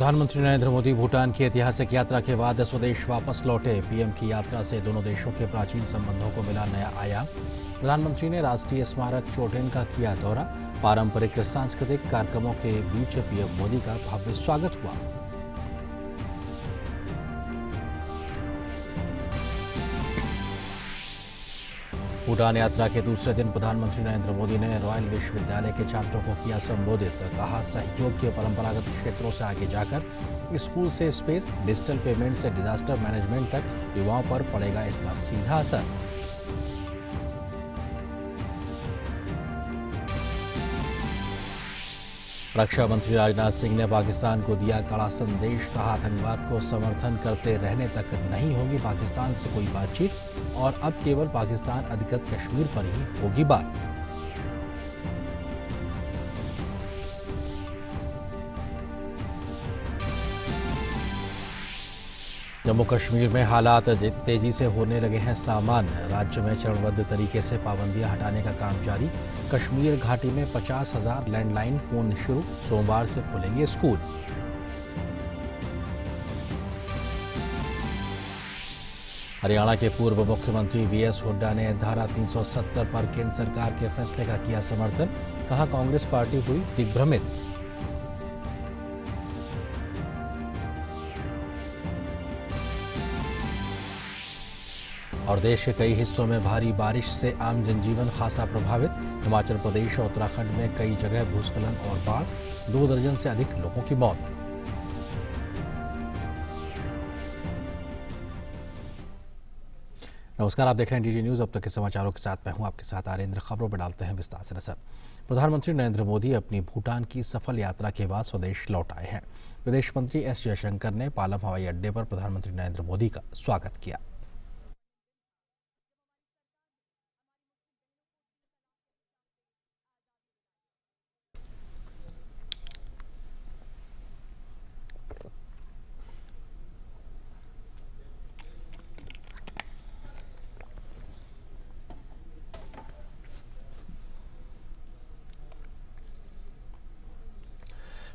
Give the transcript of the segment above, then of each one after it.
प्रधानमंत्री नरेंद्र मोदी भूटान की ऐतिहासिक यात्रा के बाद स्वदेश वापस लौटे। पीएम की यात्रा से दोनों देशों के प्राचीन संबंधों को मिला नया आयाम। प्रधानमंत्री ने राष्ट्रीय स्मारक चोटेन का किया दौरा। पारंपरिक सांस्कृतिक कार्यक्रमों के बीच पीएम मोदी का भव्य स्वागत हुआ। भूटान यात्रा के दूसरे दिन प्रधानमंत्री नरेंद्र मोदी ने रॉयल विश्वविद्यालय के छात्रों को किया संबोधित। कहा, सहयोग के परंपरागत क्षेत्रों से आगे जाकर स्कूल से स्पेस, डिजिटल पेमेंट से डिजास्टर मैनेजमेंट तक युवाओं पर पड़ेगा इसका सीधा असर। रक्षा मंत्री राजनाथ सिंह ने पाकिस्तान को दिया कड़ा संदेश। कहा, आतंकवाद को समर्थन करते रहने तक नहीं होगी पाकिस्तान से कोई बातचीत और अब केवल पाकिस्तान अधिकृत कश्मीर पर ही होगी बात। जम्मू कश्मीर में हालात तेजी से होने लगे हैं सामान्य। राज्य में चरणबद्ध तरीके से पाबंदियां हटाने का काम जारी। कश्मीर घाटी में 50,000 लैंडलाइन फोन शुरू। सोमवार से खुलेंगे स्कूल। हरियाणा के पूर्व मुख्यमंत्री वीएस हुड्डा ने धारा 370 पर केंद्र सरकार के फैसले का किया समर्थन। कहा, कांग्रेस पार्टी हुई दिग्भ्रमित। और देश के कई हिस्सों में भारी बारिश से आम जनजीवन खासा प्रभावित। हिमाचल प्रदेश और उत्तराखंड में कई जगह भूस्खलन और बाढ़। 2 दर्जन से अधिक लोगों की मौत। नमस्कार, आप देख रहे हैं डीडी न्यूज। अब तक के समाचारों के साथ मैं हूं आपके साथ आरेंद्र। खबरों पर डालते हैं विस्तार से नजर। प्रधानमंत्री नरेंद्र मोदी अपनी भूटान की सफल यात्रा के बाद स्वदेश लौट आए हैं। विदेश मंत्री एस जयशंकर ने पालम हवाई अड्डे पर प्रधानमंत्री नरेंद्र मोदी का स्वागत किया।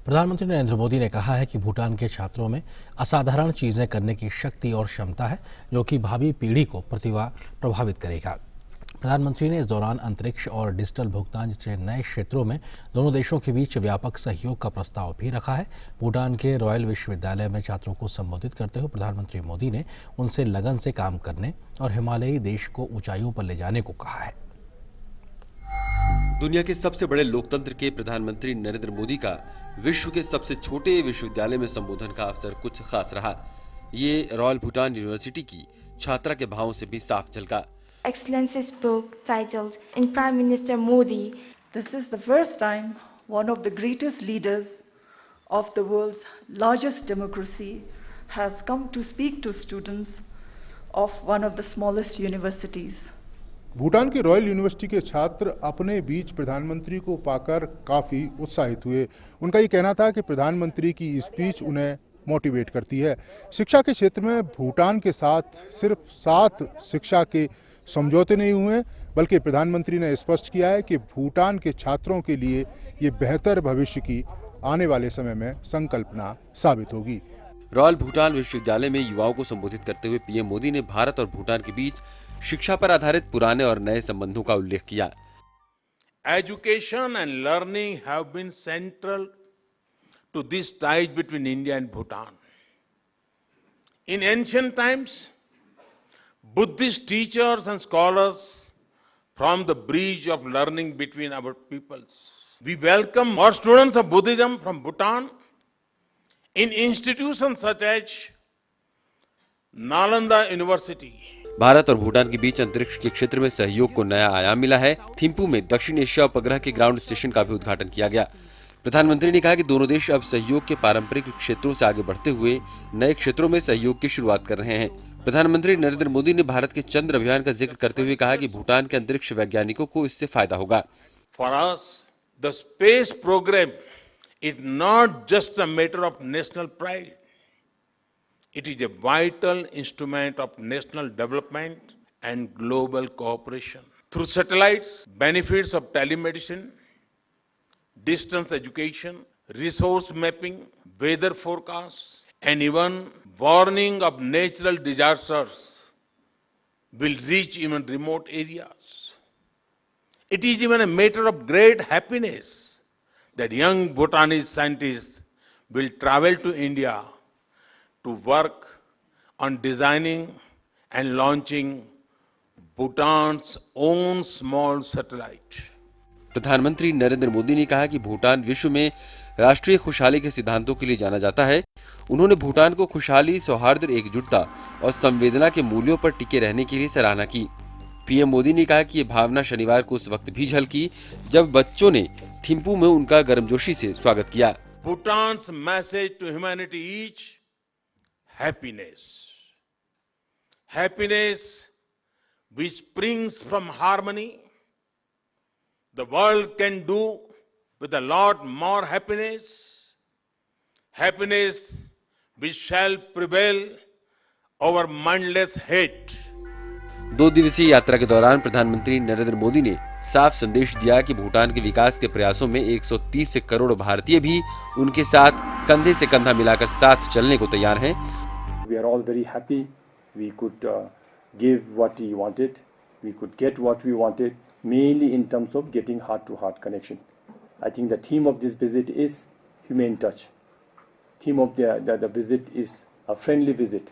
प्रधानमंत्री नरेंद्र मोदी ने कहा है कि भूटान के छात्रों में असाधारण चीजें करने की शक्ति और क्षमता है, जो कि भावी पीढ़ी को प्रभावित करेगा। प्रधानमंत्री ने इस दौरान अंतरिक्ष और डिजिटल भुगतान जैसे नए क्षेत्रों में दोनों देशों के बीच व्यापक सहयोग का प्रस्ताव भी रखा है। भूटान के रॉयल विश्वविद्यालय में छात्रों को संबोधित करते हुए प्रधानमंत्री मोदी ने उनसे लगन से काम करने और हिमालयी देश को ऊंचाइयों पर ले जाने को कहा है। दुनिया के सबसे बड़े लोकतंत्र के प्रधानमंत्री नरेंद्र मोदी का विश्व के सबसे छोटे विश्वविद्यालय में संबोधन का अवसर कुछ खास रहा। ये रॉयल भूटान यूनिवर्सिटी की छात्रा के भावों से भी साफ झलका। Excellency's book titled In Prime Minister Modi. This is the first time one of the greatest leaders of the world's largest democracy has come to speak to students of one of the smallest universities. Bhutan के royal university के छात्र अपने बीच प्रधानमंत्री को पाकर काफ़ी उत्साहित हुए। उनका ये कहना था कि प्रधानमंत्री की स्पीच उन्हें मोटिवेट करती है। शिक्षा के क्षेत्र में भूटान के साथ सिर्फ 7 शिक्षा के समझौते नहीं हुए, बल्कि प्रधानमंत्री ने स्पष्ट किया है कि भूटान के छात्रों के लिए ये बेहतर भविष्य की आने वाले समय में संकल्पना साबित होगी। रॉयल भूटान विश्वविद्यालय में युवाओं को संबोधित करते हुए पीएम मोदी ने भारत और भूटान के बीच शिक्षा पर आधारित पुराने और नए संबंधों का उल्लेख किया। Education and learning have been central to this ties between India and Bhutan. In ancient times, Buddhist teachers and scholars from the bridge of learning between our peoples. We welcome more students of Buddhism from Bhutan in institutions such as Nalanda university. Bharat और भूटान के बीच अंतरिक्ष के क्षेत्र में सहयोग को नया आयाम मिला है। थिम्पू में दक्षिण एशिया उपग्रह के ग्राउंड स्टेशन का भी उद्घाटन किया गया। प्रधानमंत्री ने कहा कि दोनों देश अब सहयोग के पारंपरिक क्षेत्रों से आगे बढ़ते हुए नए क्षेत्रों में सहयोग की शुरुआत कर रहे हैं। प्रधानमंत्री नरेंद्र मोदी ने भारत के चंद्र अभियान का जिक्र करते हुए कहा कि भूटान के अंतरिक्ष वैज्ञानिकों को इससे फायदा होगा। For us the space program is not just a matter of national pride. It is a vital instrument of national development and global cooperation. Through satellites, benefits of telemedicine, distance education, resource mapping, weather forecasts, and even warning of natural disasters will reach even remote areas. It is even a matter of great happiness that young Bhutanese scientists will travel to India to work on designing and launching Bhutan's own small satellite. प्रधानमंत्री नरेंद्र मोदी ने कहा कि भूटान विश्व में राष्ट्रीय खुशहाली के सिद्धांतों के लिए जाना जाता है। उन्होंने भूटान को खुशहाली, सौहार्द, एकजुटता और संवेदना के मूल्यों पर टिके रहने के लिए सराहना की। पीएम मोदी ने कहा कि ये भावना शनिवार को उस वक्त भी झलकी जब बच्चों ने थिम्पू में उनका गर्मजोशी से स्वागत किया। Bhutan's message to humanity is happiness. Happiness which springs from harmony. The world can do with a lot more happiness. Happiness which shall prevail over mindless hate. 2 दिवसीय यात्रा के दौरान प्रधानमंत्री नरेंद्र मोदी ने साफ संदेश दिया कि भूटान के विकास के प्रयासों में 130 करोड़ भारतीय भी उनके साथ कंधे से कंधा मिलाकर साथ चलने को तैयार हैं। We are all very happy. We could give what we wanted. We could get what we wanted, mainly in terms of getting heart-to-heart connection. I think the theme of this visit is humane touch. Theme of the visit is a friendly visit.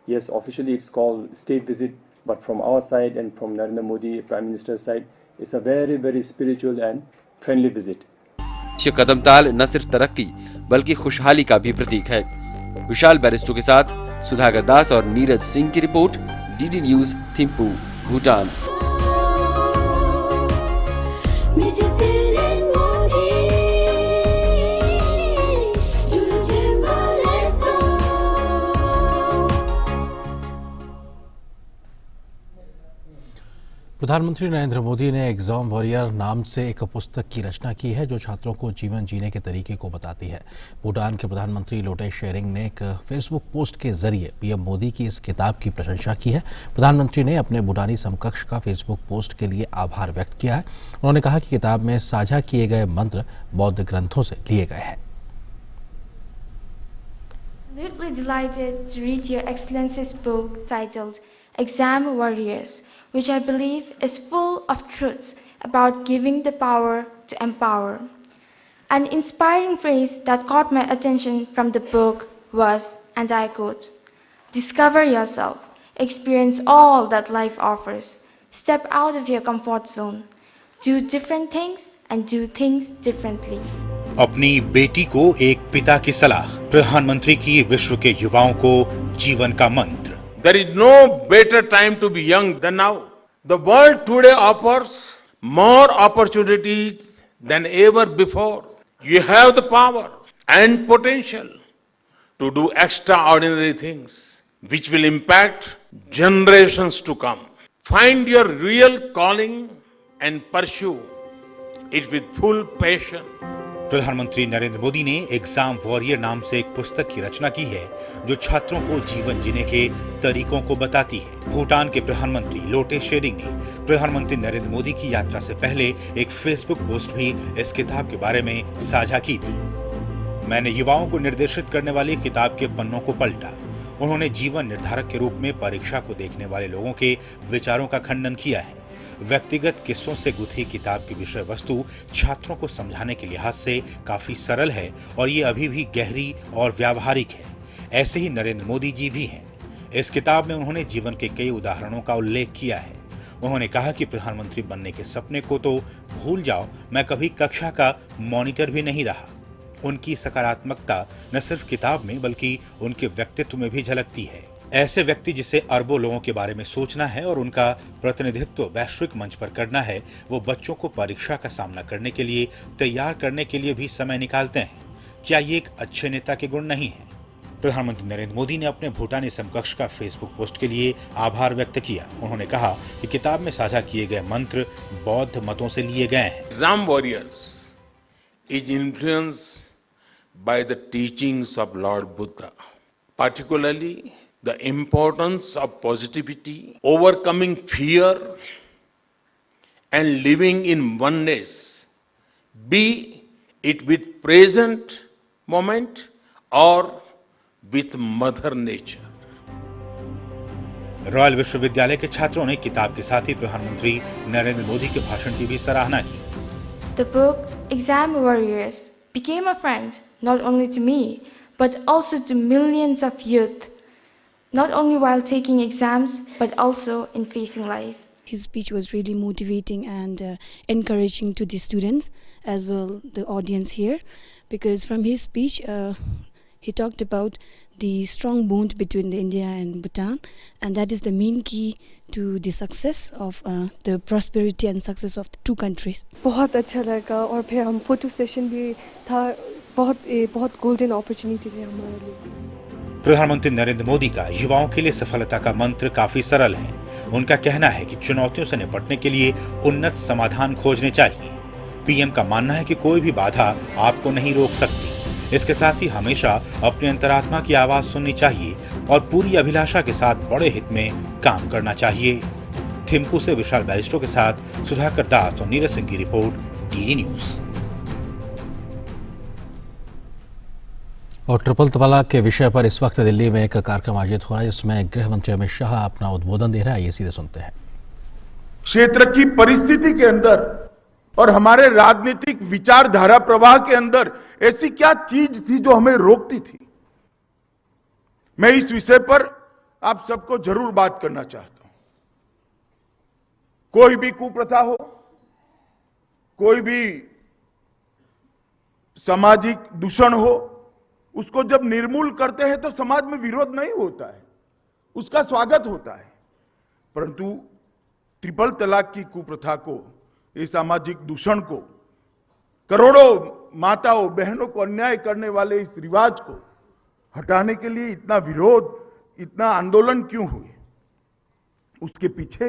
Yes, officially it's called state visit, but from our side and from Narendra Modi, Prime Minister's side, it's a very, very spiritual and friendly visit. ये कदमताल न सिर्फ तरक्की बल्कि खुशहाली का भी प्रतीक है। विशाल Bairstow के साथ सुधाकर दास और नीरज सिंह की report, DD news, Thimphu, Bhutan. प्रधानमंत्री नरेंद्र मोदी ने एग्जाम वॉरियर नाम से एक पुस्तक की रचना की है जो छात्रों को जीवन जीने के तरीके को बताती है। भूटान के प्रधानमंत्री लोटे शेरिंग ने एक फेसबुक पोस्ट के जरिए पीएम मोदी की इस किताब की प्रशंसा की है। प्रधानमंत्री ने अपने भूटानी समकक्ष का फेसबुक पोस्ट के लिए आभार व्यक्त किया है। उन्होंने कहा कि किताब में साझा किए गए मंत्र बौद्ध ग्रंथों से लिए गए हैं। Absolutely delighted to read Your Excellency's book titled Exam Warriors, which I believe is full of truths about giving the power to empower. An inspiring phrase that caught my attention from the book was, and I quote, "Discover yourself, experience all that life offers, step out of your comfort zone, do different things and do things differently." अपनी बेटी को एक पिता की सलाह, प्रधानमंत्री की विश्व के युवाओं को जीवन का मंत्र। There is no better time to be young than now. The world today offers more opportunities than ever before. You have the power and potential to do extraordinary things which will impact generations to come. Find your real calling and pursue it with full passion. प्रधानमंत्री नरेंद्र मोदी ने exam warrior नाम से एक पुस्तक की रचना की है जो छात्रों को जीवन जीने के तरीकों को बताती है। भूटान के प्रधानमंत्री लोटे शेरिंग ने प्रधानमंत्री नरेंद्र मोदी की यात्रा से पहले एक फेसबुक पोस्ट भी इस किताब के बारे में साझा की थी। मैंने युवाओं को निर्देशित करने वाली किताब के पन्नों को पलटा। उन्होंने जीवन निर्धारक के रूप में परीक्षा को देखने वाले लोगों के विचारों का खंडन किया है। व्यक्तिगत किस्सों से गुथी किताब की विषय वस्तु छात्रों को समझाने के लिहाज से काफी सरल है और ये अभी भी गहरी और व्यावहारिक है। ऐसे ही नरेंद्र मोदी जी भी हैं। इस किताब में उन्होंने जीवन के कई उदाहरणों का उल्लेख किया है। उन्होंने कहा कि प्रधानमंत्री बनने के सपने को तो भूल जाओ, मैं कभी कक्षा का मॉनिटर भी नहीं रहा। उनकी सकारात्मकता न सिर्फ किताब में बल्कि उनके व्यक्तित्व में भी झलकती है। ऐसे व्यक्ति जिसे अरबों लोगों के बारे में सोचना है और उनका प्रतिनिधित्व वैश्विक मंच पर करना है, वो बच्चों को परीक्षा का सामना करने के लिए तैयार करने के लिए भी समय निकालते हैं। क्या ये एक अच्छे नेता के गुण नहीं है? प्रधानमंत्री नरेंद्र मोदी ने अपने भूटानी समकक्ष का फेसबुक पोस्ट के लिए आभार व्यक्त किया। उन्होंने कहा कि किताब में साझा किए गए मंत्र बौद्ध मतों से लिए गए हैं। Exam Warriors is influenced by the teachings of Lord Buddha, particularly the importance of positivity, overcoming fear, and living in oneness. Be it with present moment or with mother nature. Royal विश्वविद्यालय के छात्रों ने किताब के साथ ही प्रधानमंत्री नरेंद्र मोदी के भाषण की भी सराहना की। The book Exam Warriors became a friend not only to me but also to millions of youth, not only while taking exams but also in facing life. His speech was really motivating and encouraging to the students as well the audience here, because from his speech he talked about the strong bond between the India and Bhutan, and that is the main key to the success of the prosperity and success of the two countries. बहुत अच्छा लगा और फिर हम photo session भी था, बहुत golden opportunity थी हमारे लिए। प्रधानमंत्री नरेंद्र मोदी का युवाओं के लिए सफलता का मंत्र काफी सरल है। उनका कहना है कि चुनौतियों से निपटने के लिए उन्नत समाधान खोजने चाहिए। पीएम का मानना है कि कोई भी बाधा आपको नहीं रोक सकती। इसके साथ ही हमेशा अपनी अंतरात्मा की आवाज सुननी चाहिए और पूरी अभिलाषा के साथ बड़े हित में काम करना चाहिए। थिम्पू से विशाल बैरिस्टो के साथ सुधाकर दास और नीरज सिंह की रिपोर्ट, डीडी न्यूज। और ट्रिपल तलाक के विषय पर इस वक्त दिल्ली में एक कार्यक्रम आयोजित हो रहा है, जिसमें गृह मंत्री अमित शाह अपना उद्बोधन दे रहा है। ये सीधे सुनते हैं। क्षेत्र की परिस्थिति के अंदर और हमारे राजनीतिक विचारधारा प्रवाह के अंदर ऐसी क्या चीज थी जो हमें रोकती थी? मैं इस विषय पर आप सबको जरूर बात करना चाहता हूं। कोई भी कुप्रथा हो, कोई भी सामाजिक दूषण हो, उसको जब निर्मूल करते हैं तो समाज में विरोध नहीं होता है, उसका स्वागत होता है। परंतु ट्रिपल तलाक की कुप्रथा को, इस सामाजिक दूषण को, करोड़ों माताओं बहनों को अन्याय करने वाले इस रिवाज को हटाने के लिए इतना विरोध, इतना आंदोलन क्यों हुए? उसके पीछे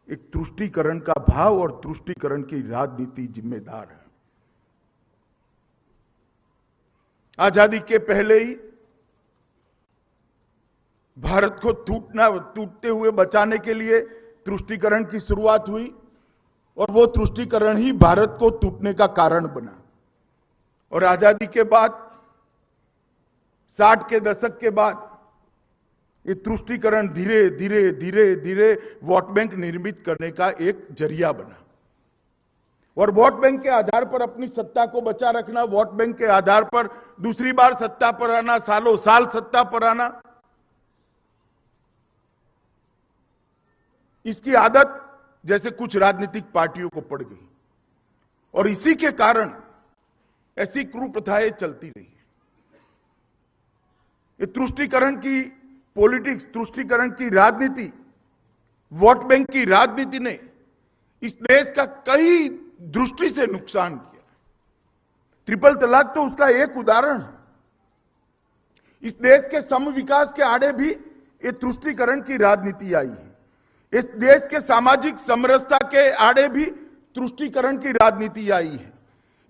एक तुष्टीकरण का भाव और तुष्टीकरण की राजनीति जिम्मेदार है। आजादी के पहले ही भारत को टूटते हुए बचाने के लिए तुष्टीकरण की शुरुआत हुई और वो तुष्टीकरण ही भारत को टूटने का कारण बना। और आजादी के बाद 60 के दशक के बाद ये तुष्टीकरण धीरे धीरे धीरे धीरे वोट बैंक निर्मित करने का एक जरिया बना। और वोट बैंक के आधार पर अपनी सत्ता को बचा रखना, वोट बैंक के आधार पर दूसरी बार सत्ता पर आना, सालों साल सत्ता पर आना, इसकी आदत जैसे कुछ राजनीतिक पार्टियों को पड़ गई और इसी के कारण ऐसी कुप्रथाएं चलती रही। ये तुष्टीकरण की पॉलिटिक्स, तुष्टीकरण की राजनीति, वोट बैंक की राजनीति ने इस देश का कई दृष्टि से नुकसान किया। ट्रिपल तलाक तो उसका एक उदाहरण है। इस देश के सम विकास के आड़े भी ये तुष्टीकरण की राजनीति आई है। इस देश के सामाजिक समरसता के आड़े भी तुष्टीकरण की राजनीति आई है।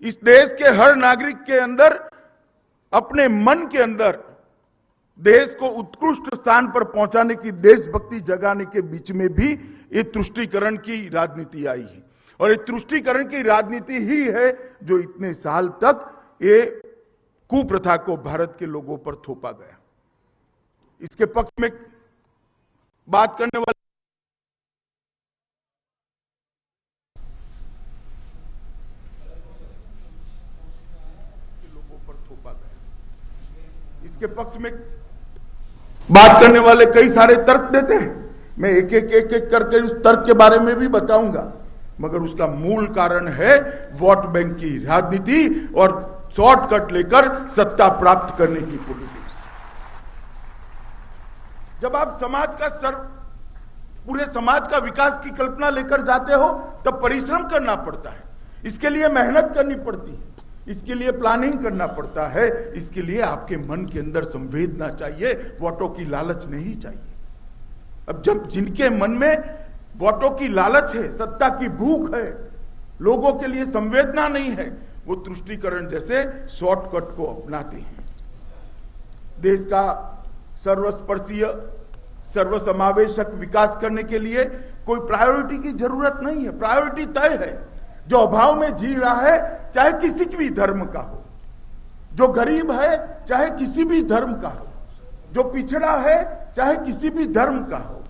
इस देश के हर नागरिक के अंदर, अपने मन के अंदर देश को उत्कृष्ट स्थान पर पहुंचाने की, देशभक्ति जगाने के बीच में भी ये तुष्टीकरण की राजनीति आई है। और ये तुष्टीकरण की राजनीति ही है जो इतने साल तक ये कुप्रथा को भारत के लोगों पर थोपा गया। इसके पक्ष में बात करने वाले इसके पक्ष में बात करने वाले कई सारे तर्क देते हैं। मैं एक एक करके उस तर्क के बारे में भी बताऊंगा, मगर उसका मूल कारण है वोट बैंक की राजनीति और शॉर्टकट लेकर सत्ता प्राप्त करने की पॉलिटिक्स। जब आप समाज का पूरे समाज का विकास की कल्पना लेकर जाते हो तब परिश्रम करना पड़ता है, इसके लिए मेहनत करनी पड़ती है, इसके लिए प्लानिंग करना पड़ता है, इसके लिए आपके मन के अंदर संवेदना चाहिए, वोटों की लालच नहीं चाहिए। अब जब जिनके मन में वोटों की लालच है, सत्ता की भूख है, लोगों के लिए संवेदना नहीं है, वो तुष्टीकरण जैसे शॉर्टकट को अपनाते हैं। देश का सर्वस्पर्शीय, सर्वसमावेशक विकास करने के लिए कोई प्रायोरिटी की जरूरत नहीं है, प्रायोरिटी तय है। जो अभाव में जी रहा है, चाहे किसी भी धर्म का हो, जो गरीब है चाहे किसी भी धर्म का हो, जो पिछड़ा है चाहे किसी भी धर्म का हो,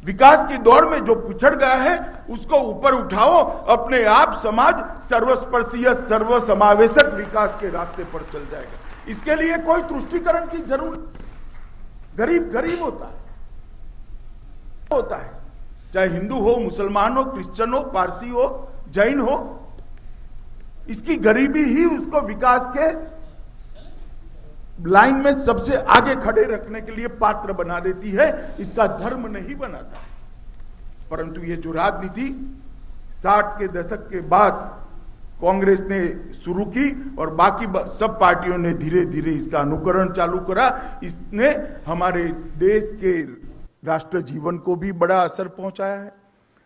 विकास की दौड़ में जो पिछड़ गया है उसको ऊपर उठाओ, अपने आप समाज सर्वस्पर्शीय सर्वसमावेशक विकास के रास्ते पर चल जाएगा। इसके लिए कोई तुष्टीकरण की जरूरत, गरीब गरीब होता है, चाहे हिंदू हो, मुसलमान हो, क्रिश्चियन हो, पारसी हो, जैन हो, इसकी गरीबी ही उसको विकास के लाइन में सबसे आगे खड़े रखने के लिए पात्र बना देती है, इसका धर्म नहीं बनाता। परंतु ये जो राजनीति 60 के दशक के बाद कांग्रेस ने शुरू की और बाकी सब पार्टियों ने धीरे धीरे इसका अनुकरण चालू करा, इसने हमारे देश के राष्ट्र जीवन को भी बड़ा असर पहुंचाया है,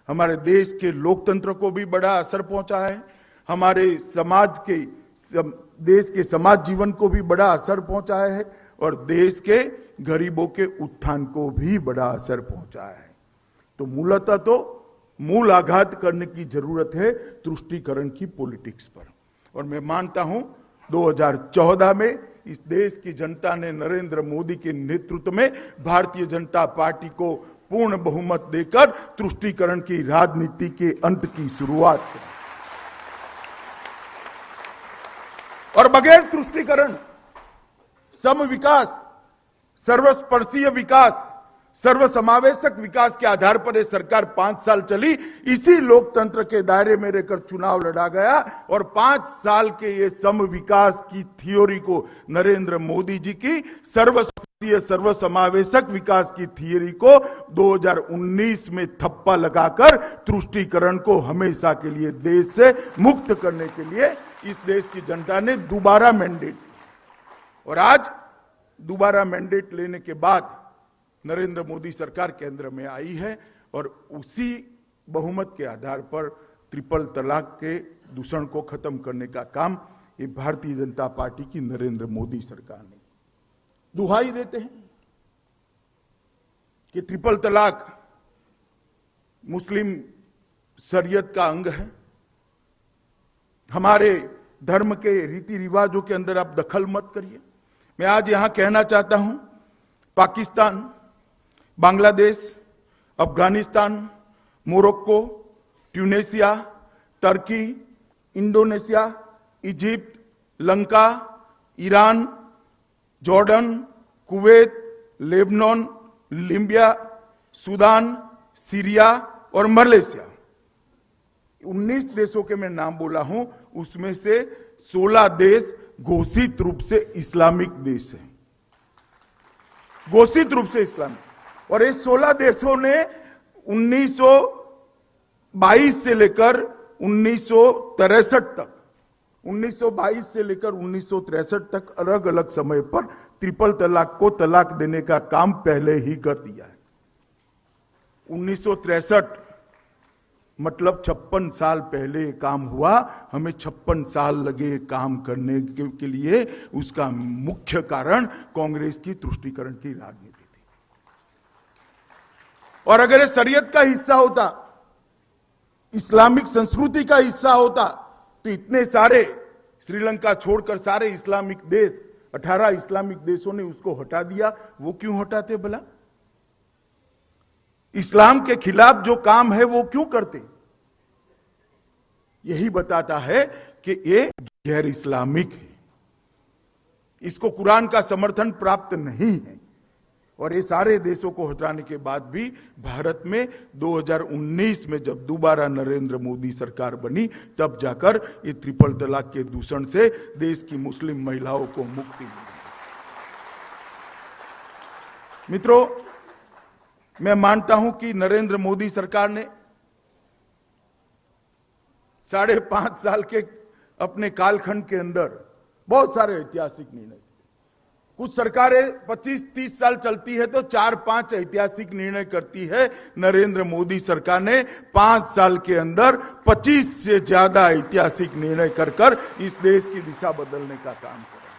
हमारे देश के लोकतंत्र को भी बड़ा असर पहुंचाया है, हमारे समाज के देश के समाज जीवन को भी बड़ा असर पहुंचाया है और देश के गरीबों के उत्थान को भी बड़ा असर पहुंचाया है। तो मूलतः तो मूल आघात करने की जरूरत है तुष्टीकरण की पॉलिटिक्स पर। और मैं मानता हूं 2014 में इस देश की जनता ने नरेंद्र मोदी के नेतृत्व में भारतीय जनता पार्टी को पूर्ण बहुमत देकर तुष्टीकरण की राजनीति के अंत की शुरुआत की। और बगैर तुष्टीकरण सम विकास, सर्वस्पर्शीय विकास, सर्वसमावेशक विकास के आधार पर यह सरकार 5 साल चली, इसी लोकतंत्र के दायरे में रहकर चुनाव लड़ा गया और 5 साल के ये सम विकास की थ्योरी को, नरेंद्र मोदी जी की सर्वस्पर्शीय सर्वसमावेशक विकास की थ्योरी को 2019 में थप्पा लगाकर तुष्टीकरण को हमेशा के लिए देश से मुक्त करने के लिए इस देश की जनता ने दोबारा मैंडेट, और आज दोबारा मैंडेट लेने के बाद नरेंद्र मोदी सरकार केंद्र में आई है और उसी बहुमत के आधार पर ट्रिपल तलाक के दूषण को खत्म करने का काम ये भारतीय जनता पार्टी की नरेंद्र मोदी सरकार ने। दुहाई देते हैं कि ट्रिपल तलाक मुस्लिम शरीयत का अंग है, हमारे धर्म के रीति रिवाजों के अंदर आप दखल मत करिए। मैं आज यहां कहना चाहता हूं, पाकिस्तान, बांग्लादेश, अफगानिस्तान, मोरक्को, ट्यूनेशिया, तुर्की, Indonesia, Egypt, Lanka, Iran, Jordan, Kuwait, Lebanon, Libya, Sudan, Syria और मलेशिया, 19 देशों के मैं नाम बोला हूं, उसमें से 16 देश घोषित रूप से इस्लामिक देश है, घोषित रूप से इस्लामिक। और ये 16 देशों ने 1922 से लेकर 1963 तक, 1922 से लेकर 1963 तक अलग अलग समय पर ट्रिपल तलाक को तलाक देने का काम पहले ही कर दिया है। 1963 मतलब 56 साल पहले काम हुआ, हमें 56 साल लगे काम करने के लिए। उसका मुख्य कारण कांग्रेस की तुष्टीकरण की राजनीति थी। और अगर ये शरीयत का हिस्सा होता, इस्लामिक संस्कृति का हिस्सा होता, तो इतने सारे, श्रीलंका छोड़कर सारे इस्लामिक देश, 18 इस्लामिक देशों ने उसको हटा दिया। वो क्यों हटाते भला? इस्लाम के खिलाफ जो काम है वो क्यों करते? यही बताता है कि ये गैर इस्लामिक है, इसको कुरान का समर्थन प्राप्त नहीं है। और ये सारे देशों को हटाने के बाद भी भारत में 2019 में जब दोबारा नरेंद्र मोदी सरकार बनी, तब जाकर ये ट्रिपल तलाक के दूषण से देश की मुस्लिम महिलाओं को मुक्ति मिली। मित्रों, मैं मानता हूं कि नरेंद्र मोदी सरकार ने 5.5 साल के अपने कालखंड के अंदर बहुत सारे ऐतिहासिक निर्णय, कुछ सरकारें 25-30 साल चलती है तो 4-5 ऐतिहासिक निर्णय करती है। नरेंद्र मोदी सरकार ने 5 साल के अंदर 25 से ज्यादा ऐतिहासिक निर्णय कर इस देश की दिशा बदलने का काम किया।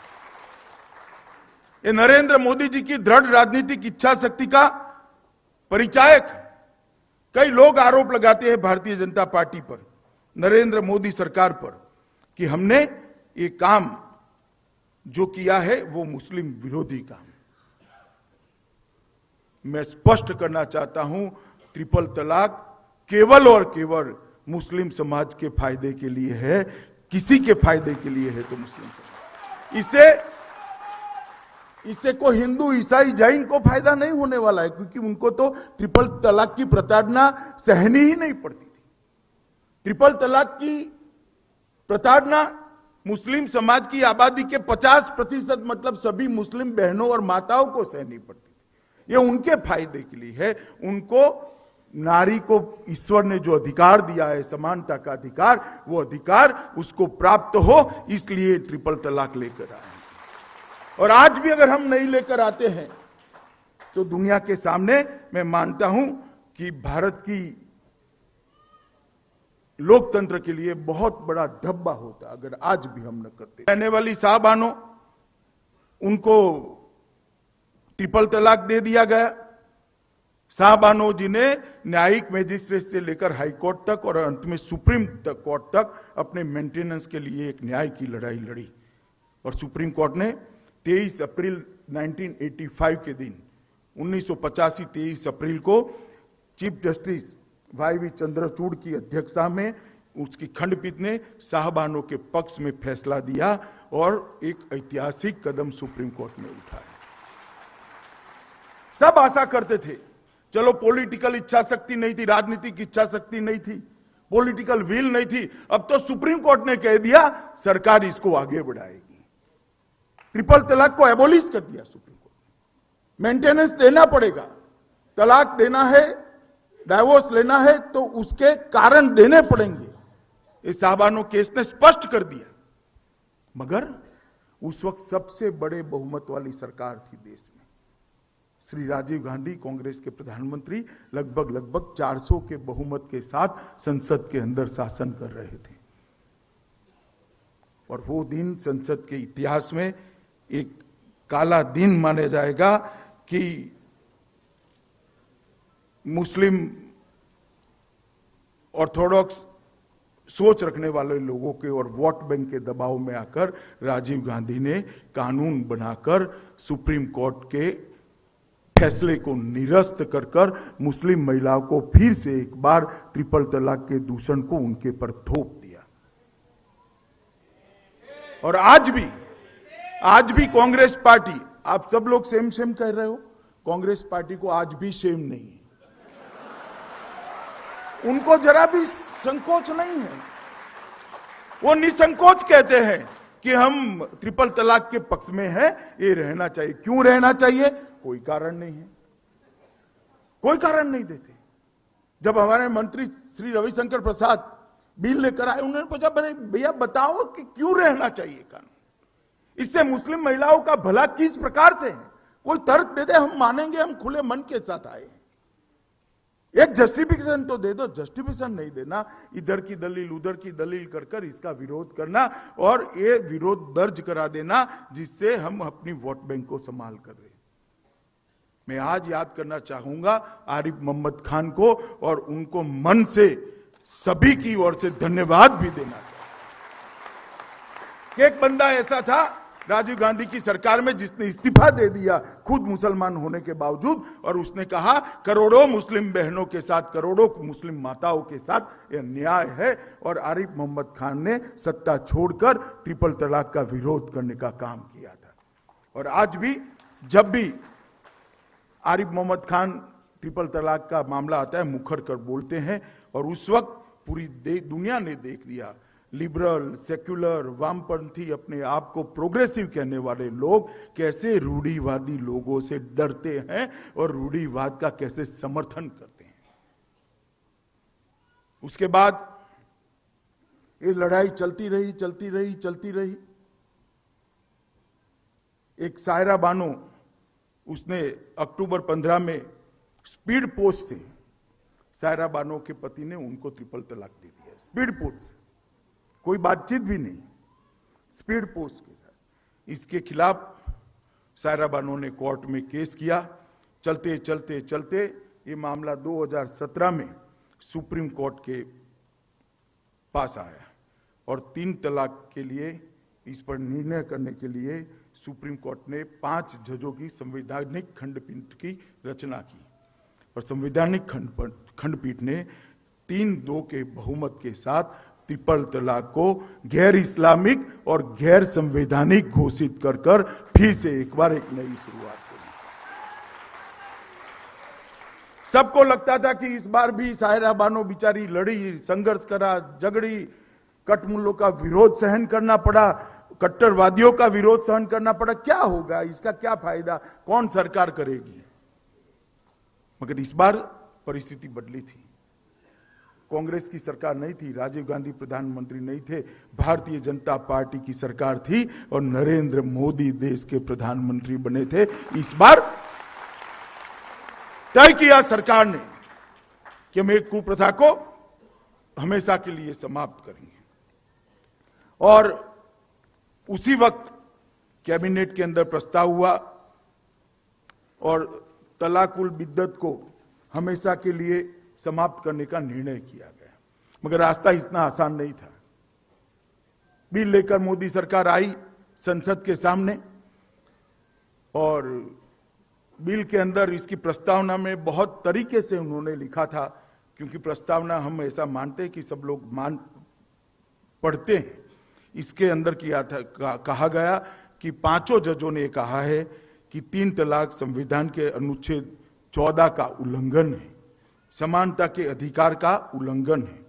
ये नरेंद्र मोदी जी की दृढ़ राजनीतिक इच्छा शक्ति का परिचायक। कई लोग आरोप लगाते हैं भारतीय जनता पार्टी पर, नरेंद्र मोदी सरकार पर कि हमने ये काम जो किया है वो मुस्लिम विरोधी काम। मैं स्पष्ट करना चाहता हूं, ट्रिपल तलाक केवल और केवल मुस्लिम समाज के फायदे के लिए है, किसी के फायदे के लिए है तो मुस्लिम समाज। इससे कोई हिंदू, ईसाई, जैन को फायदा नहीं होने वाला है, क्योंकि उनको तो ट्रिपल तलाक की प्रताड़ना सहनी ही नहीं पड़ती थी। ट्रिपल तलाक की प्रताड़ना मुस्लिम समाज की आबादी के 50% मतलब सभी मुस्लिम बहनों और माताओं को सहनी पड़ती थी। ये उनके फायदे के लिए है। उनको, नारी को ईश्वर ने जो अधिकार दिया है, समानता का अधिकार, वो अधिकार उसको प्राप्त हो, इसलिए ट्रिपल तलाक लेकर आए। और आज भी अगर हम नहीं लेकर आते हैं तो दुनिया के सामने मैं मानता हूं कि भारत की लोकतंत्र के लिए बहुत बड़ा धब्बा होता अगर आज भी हम न करते। रहने वाली साहबानों, उनको ट्रिपल तलाक दे दिया गया। साहबानों जिन्हें न्यायिक मैजिस्ट्रेट से लेकर हाई कोर्ट तक और अंत में सुप्रीम कोर्ट तक अपने मेंटेनेंस के लिए एक न्याय की लड़ाई लड़ी, और सुप्रीम कोर्ट ने 23 अप्रैल 1985 के दिन 1985 23 अप्रैल को चीफ जस्टिस वाई चंद्रचूड़ की अध्यक्षता में उसकी खंडपीठ ने साहबानों के पक्ष में फैसला दिया और एक ऐतिहासिक कदम सुप्रीम कोर्ट ने उठाया। सब आशा करते थे, चलो पॉलिटिकल इच्छा शक्ति नहीं थी, राजनीतिक इच्छा शक्ति नहीं थी, पॉलिटिकल विल नहीं थी, अब तो सुप्रीम कोर्ट ने कह दिया सरकार इसको आगे बढ़ाएगी। ट्रिपल तलाक को एबोलिश कर दिया सुप्रीम कोर्ट ने। मेंटेनेंस देना पड़ेगा, तलाक देना है, डाइवोर्स लेना है तो उसके कारण देने पड़ेंगे, ये साहबानों केस ने स्पष्ट कर दिया। मगर उस वक्त सबसे बड़े बहुमत वाली सरकार थी देश में। श्री राजीव गांधी कांग्रेस के प्रधानमंत्री लगभग 400 के बहुमत के साथ संसद के अंदर शासन कर रहे थे। और वो दिन संसद के इतिहास में एक काला दिन माना जाएगा कि मुस्लिम ऑर्थोडॉक्स सोच रखने वाले लोगों के और वोट बैंक के दबाव में आकर राजीव गांधी ने कानून बनाकर सुप्रीम कोर्ट के फैसले को निरस्त कर मुस्लिम महिलाओं को फिर से एक बार ट्रिपल तलाक के दूषण को उनके पर थोप दिया। और आज भी कांग्रेस पार्टी, आप सब लोग सेम कह रहे हो, कांग्रेस पार्टी को आज भी शेम नहीं है, उनको जरा भी संकोच नहीं है। वो निसंकोच कहते हैं कि हम ट्रिपल तलाक के पक्ष में हैं, ये रहना चाहिए। क्यों रहना चाहिए? कोई कारण नहीं है, कोई कारण नहीं देते। जब हमारे मंत्री श्री रविशंकर प्रसाद बिल लेकर आए, उन्होंने पूछा भैया बताओ कि क्यों रहना चाहिए कानून, इससे मुस्लिम महिलाओं का भला किस प्रकार से है, कोई तर्क दे दे, हम मानेंगे, हम खुले मन के साथ आए। एक जस्टिफिकेशन तो दे दो। जस्टिफिकेशन नहीं देना, इधर की दलील उधर की दलील कर इसका विरोध करना और ये विरोध दर्ज करा देना जिससे हम अपनी वोट बैंक को संभाल कर रहे। मैं आज याद करना चाहूंगा आरिफ मोहम्मद खान को, और उनको मन से सभी की ओर से धन्यवाद भी देना चाहिए। एक बंदा ऐसा था राजीव गांधी की सरकार में जिसने इस्तीफा दे दिया खुद मुसलमान होने के बावजूद, और उसने कहा करोड़ों मुस्लिम बहनों के साथ, करोड़ों मुस्लिम माताओं के साथ यह न्याय है। और आरिफ मोहम्मद खान ने सत्ता छोड़कर ट्रिपल तलाक का विरोध करने का काम किया था। और आज भी जब भी आरिफ मोहम्मद खान ट्रिपल तलाक का मामला आता है, मुखर कर बोलते हैं। और उस वक्त पूरी दुनिया ने देख लिया, लिबरल, सेक्युलर, वामपंथी, अपने आप को प्रोग्रेसिव कहने वाले लोग कैसे रूढ़िवादी लोगों से डरते हैं और रूढ़िवाद का कैसे समर्थन करते हैं। उसके बाद ये लड़ाई चलती रही। एक सायरा बानो, उसने अक्टूबर 15 में स्पीड पोस्ट से सायरा बानो के पति ने उनको ट्रिपल तलाक दे दिया। स्पीड पोस्ट, कोई बातचीत भी नहीं, स्पीड पोस्ट के साथ। इसके खिलाफ सायरा बानो ने कोर्ट में केस किया। चलते ये मामला 2017 में सुप्रीम कोर्ट के पास आया और 3 तलाक के लिए इस पर निर्णय करने के लिए सुप्रीम कोर्ट ने 5 जजों की संवैधानिक खंडपीठ की रचना की और संवैधानिक खंडपीठ ने 3-2 के बहुमत के साथ ट्रिपल तलाक को गैर इस्लामिक और गैर संवैधानिक घोषित कर फिर से एक बार एक नई शुरुआत करी। सबको लगता था कि इस बार भी सायरा बानो बेचारी लड़ी, संघर्ष करा, झगड़ी, कटमुल्लों का विरोध सहन करना पड़ा, कट्टरवादियों का विरोध सहन करना पड़ा। क्या होगा, इसका क्या फायदा, कौन सरकार करेगी? मगर इस बार परिस्थिति बदली थी। कांग्रेस की सरकार नहीं थी, राजीव गांधी प्रधानमंत्री नहीं थे, भारतीय जनता पार्टी की सरकार थी और नरेंद्र मोदी देश के प्रधानमंत्री बने थे। इस बार तय किया सरकार ने कि हम एक कुप्रथा को हमेशा के लिए समाप्त करेंगे और उसी वक्त कैबिनेट के अंदर प्रस्ताव हुआ और तलाकुल बिद्दत को हमेशा के लिए समाप्त करने का निर्णय किया गया। मगर रास्ता इतना आसान नहीं था। बिल लेकर मोदी सरकार आई संसद के सामने और बिल के अंदर इसकी प्रस्तावना में बहुत तरीके से उन्होंने लिखा था, क्योंकि प्रस्तावना हम ऐसा मानते हैं कि सब लोग पढ़ते हैं। इसके अंदर किया था, कहा गया कि 5 जजों ने कहा है कि 3 तलाक संविधान के अनुच्छेद 14 का उल्लंघन है, समानता के अधिकार का उल्लंघन है।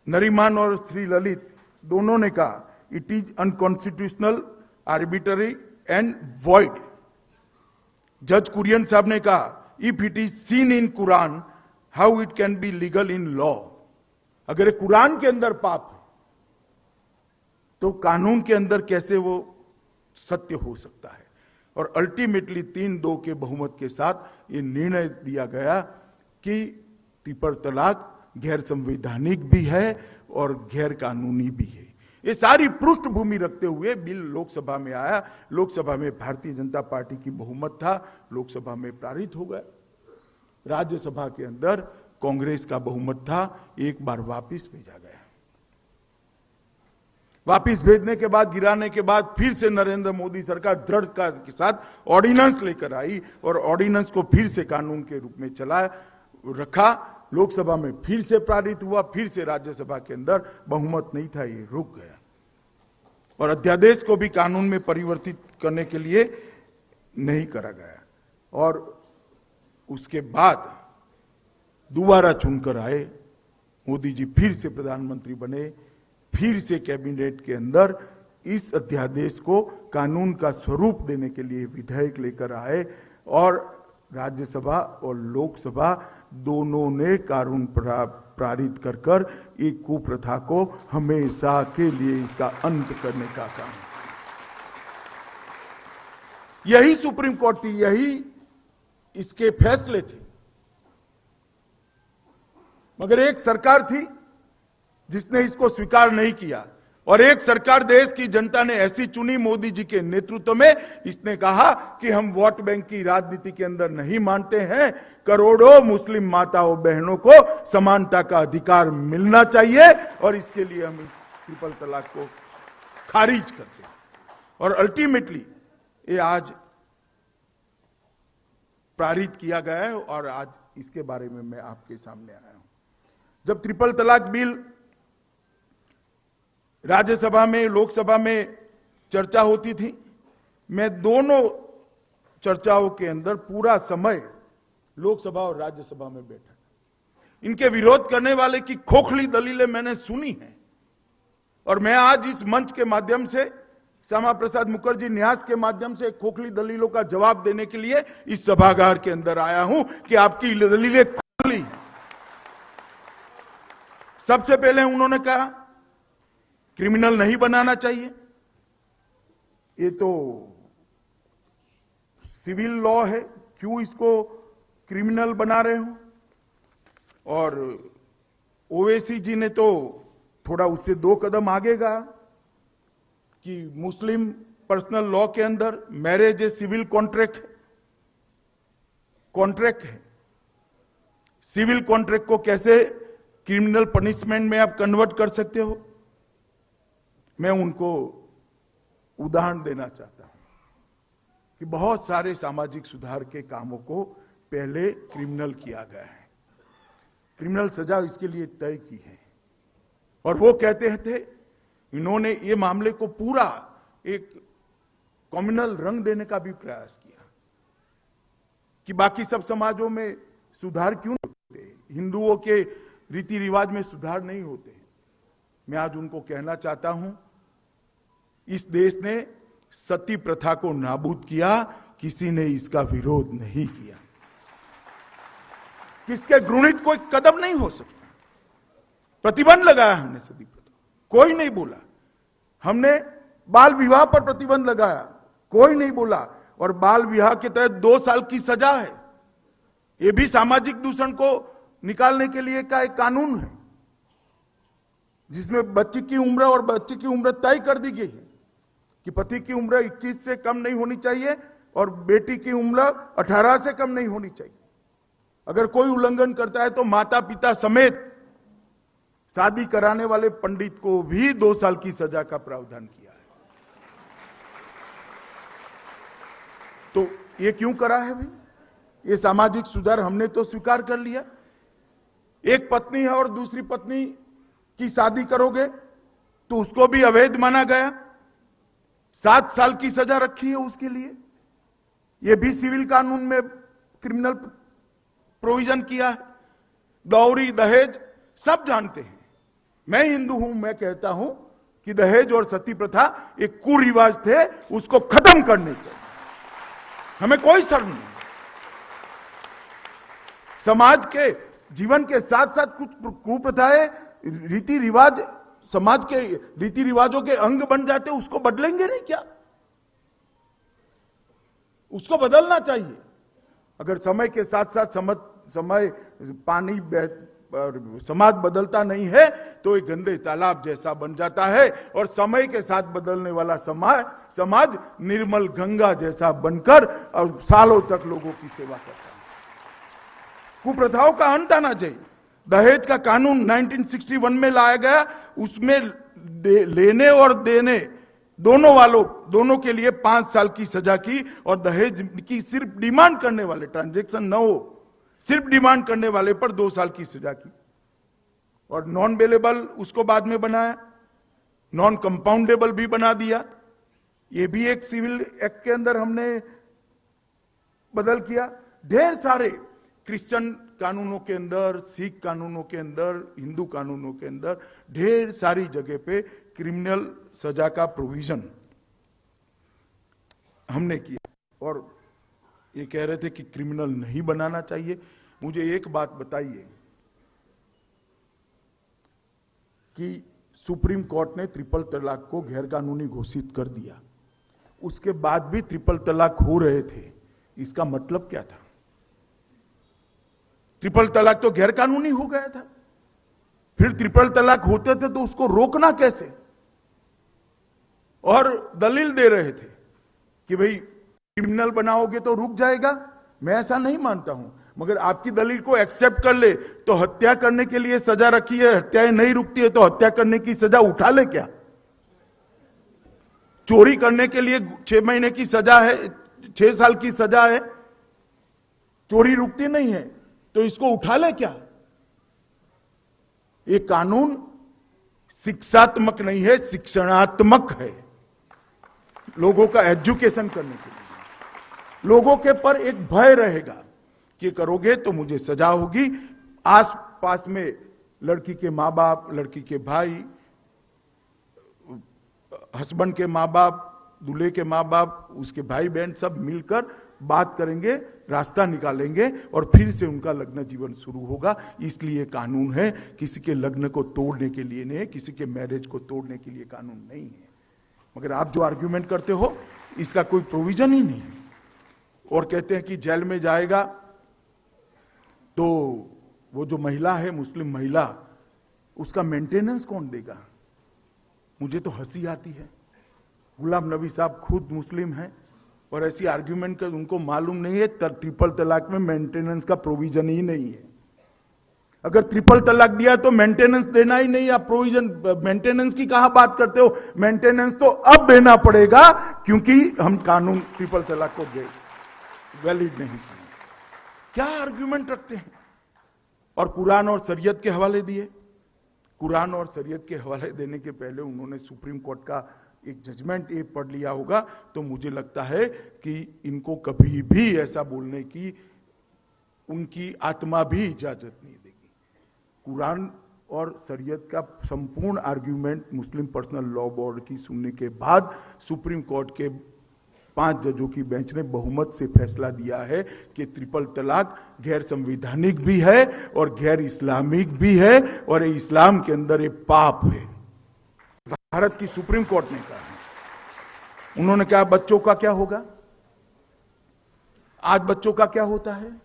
नरीमान और श्री ललित दोनों ने कहा it is unconstitutional, arbitrary and void. जज कुरियन साहब ने कहा if it is seen in Quran how it can be legal in law. अगर कुरान के अंदर पाप है तो कानून के अंदर कैसे वो सत्य हो सकता है? और अल्टीमेटली 3-2 के बहुमत के साथ ये निर्णय दिया गया कि ट्रिपल तलाक गैर संवैधानिक भी है और गैर कानूनी भी है। ये सारी पृष्ठभूमि रखते हुए बिल लोकसभा में आया। लोकसभा में भारतीय जनता पार्टी की बहुमत था, लोकसभा में पारित हो गया। राज्यसभा के अंदर कांग्रेस का बहुमत था, एक बार वापस भेजा गया। वापस भेजने के बाद, गिराने के बाद फिर से नरेंद्र मोदी सरकार दृढ़ता के साथ ऑर्डिनेंस लेकर आई और ऑर्डिनेंस को फिर से कानून के रूप में रखा। लोकसभा में फिर से पारित हुआ, फिर से राज्यसभा के अंदर बहुमत नहीं था, ये रुक गया। और अध्यादेश को भी कानून में परिवर्तित करने के लिए नहीं करा गया। और उसके बाद दोबारा चुनकर आए मोदी जी, फिर से प्रधानमंत्री बने, फिर से कैबिनेट के अंदर इस अध्यादेश को कानून का स्वरूप देने के लिए विधेयक लेकर आए और राज्यसभा और लोकसभा दोनों ने कानून पारित कर एक कुप्रथा को हमेशा के लिए इसका अंत करने का काम। यही सुप्रीम कोर्ट थी, यही इसके फैसले थे। मगर एक सरकार थी जिसने इसको स्वीकार नहीं किया और एक सरकार देश की जनता ने ऐसी चुनी मोदी जी के नेतृत्व में, इसने कहा कि हम वोट बैंक की राजनीति के अंदर नहीं मानते हैं, करोड़ों मुस्लिम माताओं बहनों को समानता का अधिकार मिलना चाहिए और इसके लिए हम इस ट्रिपल तलाक को खारिज करते हैं। और अल्टीमेटली ये आज पारित किया गया है और आज इसके बारे में मैं आपके सामने आया हूं। जब ट्रिपल तलाक बिल राज्यसभा में, लोकसभा में चर्चा होती थी, मैं दोनों चर्चाओं के अंदर पूरा समय लोकसभा और राज्यसभा में बैठा। इनके विरोध करने वाले की खोखली दलीलें मैंने सुनी हैं और मैं आज इस मंच के माध्यम से, श्यामा प्रसाद मुखर्जी न्यास के माध्यम से खोखली दलीलों का जवाब देने के लिए इस सभागार के अंदर आया हूं कि आपकी दलीलें खोखली। सबसे पहले उन्होंने कहा क्रिमिनल नहीं बनाना चाहिए, ये तो सिविल लॉ है, क्यों इसको क्रिमिनल बना रहे हो? और ओवैसी जी ने तो थोड़ा उससे 2 कदम आगे गया कि मुस्लिम पर्सनल लॉ के अंदर मैरिज ए सिविल कॉन्ट्रैक्ट है। सिविल कॉन्ट्रैक्ट को क्रिमिनल पनिशमेंट में आप कन्वर्ट कर सकते हो। मैं उनको उदाहरण देना चाहता हूं कि बहुत सारे सामाजिक सुधार के कामों को पहले क्रिमिनल किया गया है, क्रिमिनल सजा इसके लिए तय की है, और वो कहते थे, इन्होंने ये मामले को पूरा एक कम्युनल रंग देने का भी प्रयास किया कि बाकी सब समाजों में सुधार क्यों नहीं होते, हिंदुओं के रीति रिवाज में सुधार नहीं होते। मैं आज उनको कहना चाहता हूं, इस देश ने सती प्रथा को नाबूद किया, किसी ने इसका विरोध नहीं किया। किसके घृणित कोई कदम नहीं हो सकता। प्रतिबंध लगाया हमने सती प्रथा, कोई नहीं बोला। हमने बाल विवाह पर प्रतिबंध लगाया, कोई नहीं बोला। और बाल विवाह के तहत 2 साल की सजा है। यह भी सामाजिक दूषण को निकालने के लिए का एक कानून है, जिसमें बच्ची की उम्र और बच्चे की उम्र तय कर दी गई है कि पति की उम्र 21 से कम नहीं होनी चाहिए और बेटी की उम्र 18 से कम नहीं होनी चाहिए। अगर कोई उल्लंघन करता है तो माता पिता समेत शादी कराने वाले पंडित को भी 2 साल की सजा का प्रावधान किया है। तो ये क्यों करा है भाई? ये सामाजिक सुधार हमने तो स्वीकार कर लिया। एक पत्नी है और दूसरी पत्नी की शादी करोगे तो उसको भी अवैध माना गया, 7 साल की सजा रखी है उसके लिए। यह भी सिविल कानून में क्रिमिनल प्रोविजन किया है। दौरी, दहेज सब जानते हैं। मैं हिंदू हूं, मैं कहता हूं कि दहेज और सती प्रथा एक कुरिवाज थे, उसको खत्म करने चाहिए। हमें कोई शर्म नहीं। समाज के जीवन के साथ साथ कुछ कुप्रथाएं, रीति रिवाज समाज के रीति रिवाजों के अंग बन जाते, उसको बदलेंगे नहीं क्या? उसको बदलना चाहिए। अगर समय के साथ साथ समय पानी समाज बदलता नहीं है तो एक गंदे तालाब जैसा बन जाता है, और समय के साथ बदलने वाला समाज निर्मल गंगा जैसा बनकर और सालों तक लोगों की सेवा करता है। कुप्रथाओं का अंत आना चाहिए। दहेज का कानून 1961 में लाया गया, उसमें लेने और देने दोनों के लिए 5 साल की सजा की, और दहेज की सिर्फ डिमांड करने वाले, ट्रांजैक्शन न हो, सिर्फ डिमांड करने वाले पर 2 साल की सजा की। और नॉन बेलेबल उसको बाद में बनाया, नॉन कंपाउंडेबल भी बना दिया। ये भी एक सिविल एक्ट के अंदर हमने बदल किया। ढेर सारे क्रिश्चियन कानूनों के अंदर, सिख कानूनों के अंदर, हिंदू कानूनों के अंदर ढेर सारी जगह पे क्रिमिनल सजा का प्रोविजन हमने किया। और ये कह रहे थे कि क्रिमिनल नहीं बनाना चाहिए। मुझे एक बात बताइए कि सुप्रीम कोर्ट ने ट्रिपल तलाक को गैर कानूनी घोषित कर दिया, उसके बाद भी ट्रिपल तलाक हो रहे थे, इसका मतलब क्या था? ट्रिपल तलाक तो गैर कानूनी हो गया था। फिर ट्रिपल तलाक होते थे तो उसको रोकना कैसे? और दलील दे रहे थे कि भाई क्रिमिनल बनाओगे तो रुक जाएगा। मैं ऐसा नहीं मानता हूं, मगर आपकी दलील को एक्सेप्ट कर ले तो हत्या करने के लिए सजा रखी है, हत्याएं नहीं रुकती है तो हत्या करने की सजा उठा ले क्या? चोरी करने के लिए 6 महीने की सजा है, 6 साल की सजा है, चोरी रुकती नहीं है तो इसको उठा ले क्या? ये कानून शिक्षात्मक नहीं है, शिक्षणात्मक है। लोगों का एजुकेशन करने के लिए लोगों के पर एक भय रहेगा कि करोगे तो मुझे सजा होगी। आस पास में लड़की के माँ बाप, लड़की के भाई, हस्बैंड के माँ बाप, दूल्हे के माँ बाप, उसके भाई बहन सब मिलकर बात करेंगे, रास्ता निकालेंगे और फिर से उनका लग्न जीवन शुरू होगा। इसलिए कानून है, किसी के लग्न को तोड़ने के लिए नहीं है, किसी के मैरिज को तोड़ने के लिए कानून नहीं है। मगर आप जो आर्ग्यूमेंट करते हो इसका कोई प्रोविजन ही नहीं है। और कहते हैं कि जेल में जाएगा तो वो जो महिला है, मुस्लिम महिला, उसका मेंटेनेंस कौन देगा? मुझे तो हंसी आती है। गुलाम नबी साहब खुद मुस्लिम हैं और ऐसी आर्ग्यूमेंट कर, उनको मालूम नहीं है ट्रिपल तलाक में मेंटेनेंस का प्रोविजन ही नहीं है। अगर ट्रिपल तलाक दिया तो मेंटेनेंस देना ही नहीं, आप प्रोविजन मेंटेनेंस की कहां बात करते हो? मेंटेनेंस तो अब देना पड़ेगा क्योंकि हम कानून ट्रिपल तलाक को वैलिड नहीं किए। क्या आर्ग्यूमेंट रखते हैं? और कुरान और शरीयत के हवाले दिए। कुरान और शरीयत के हवाले देने के पहले उन्होंने सुप्रीम कोर्ट का एक जजमेंट ये पढ़ लिया होगा, तो मुझे लगता है कि इनको कभी भी ऐसा बोलने की उनकी आत्मा भी इजाजत नहीं देगी। कुरान और शरीयत का संपूर्ण आर्ग्यूमेंट मुस्लिम पर्सनल लॉ बोर्ड की सुनने के बाद सुप्रीम कोर्ट के 5 जजों की बेंच ने बहुमत से फैसला दिया है कि ट्रिपल तलाक गैर संवैधानिक भी है और गैर इस्लामिक भी है और ये इस्लाम के अंदर ये पाप है। भारत की सुप्रीम कोर्ट ने कहा है। उन्होंने कहा बच्चों का क्या होगा? आज बच्चों का क्या होता है?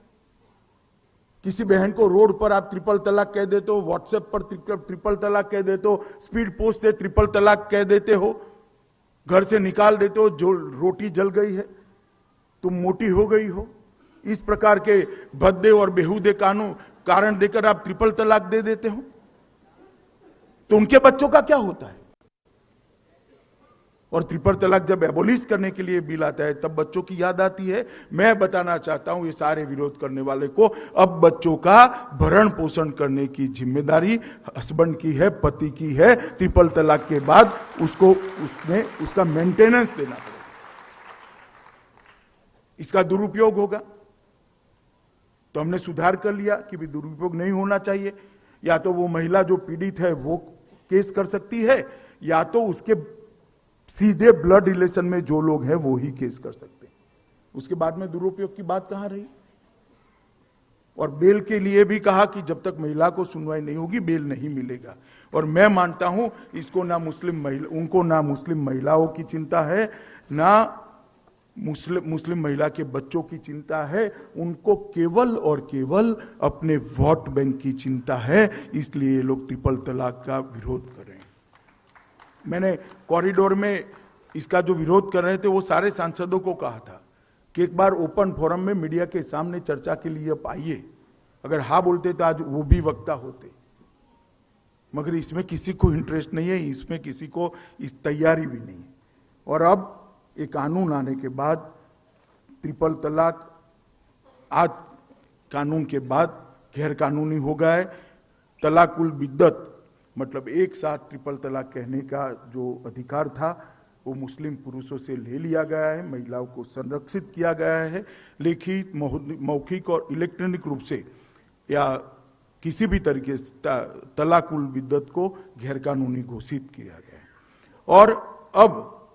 किसी बहन को रोड पर आप ट्रिपल तलाक कह देते हो, व्हाट्सएप पर ट्रिपल तलाक कह देते हो, स्पीड पोस्ट से ट्रिपल तलाक कह देते हो, घर से निकाल देते हो, जो रोटी जल गई है तुम मोटी हो गई हो, इस प्रकार के भद्दे और बेहुदे कारण देकर आप ट्रिपल तलाक दे देते हो, तो उनके बच्चों का क्या होता है? और ट्रिपल तलाक जब एबोलिश करने के लिए बिल आता है तब बच्चों की याद आती है। मैं बताना चाहता हूं ये सारे विरोध करने वाले को, अब बच्चों का भरण पोषण करने की जिम्मेदारी हस्बैंड की है, पति की है। ट्रिपल तलाक के बाद उसका मेंटेनेंस देना पड़ेगा। इसका दुरुपयोग होगा तो हमने सुधार कर लिया कि भी दुरुपयोग नहीं होना चाहिए। या तो वो महिला जो पीड़ित है वो केस कर सकती है, या तो उसके सीधे ब्लड रिलेशन में जो लोग हैं वो ही केस कर सकते हैं। उसके बाद में दुरुपयोग की बात कहां रही? और बेल के लिए भी कहा कि जब तक महिला को सुनवाई नहीं होगी बेल नहीं मिलेगा। और मैं मानता हूं इसको उनको ना मुस्लिम महिलाओं की चिंता है, ना मुस्लिम महिला के बच्चों की चिंता है। उनको केवल और केवल अपने वोट बैंक की चिंता है, इसलिए ये लोग ट्रिपल तलाक का विरोध कर रहे हैं। मैंने कॉरिडोर में इसका जो विरोध कर रहे थे वो सारे सांसदों को कहा था कि एक बार ओपन फोरम में मीडिया के सामने चर्चा के लिए आप आइए। अगर हाँ बोलते तो आज वो भी वक्ता होते, मगर इसमें किसी को इंटरेस्ट नहीं है, इसमें किसी को इस तैयारी भी नहीं है। और अब एक कानून आने के बाद ट्रिपल तलाक आज कानून के बाद गैर कानूनी हो गया है। तलाकुल बिद्दत मतलब एक साथ ट्रिपल तलाक कहने का जो अधिकार था वो मुस्लिम पुरुषों से ले लिया गया है, महिलाओं को संरक्षित किया गया है। लिखित, मौखिक और इलेक्ट्रॉनिक रूप से या किसी भी तरीके से तलाकुल बिद्दत को गैर कानूनी घोषित किया गया है। और अब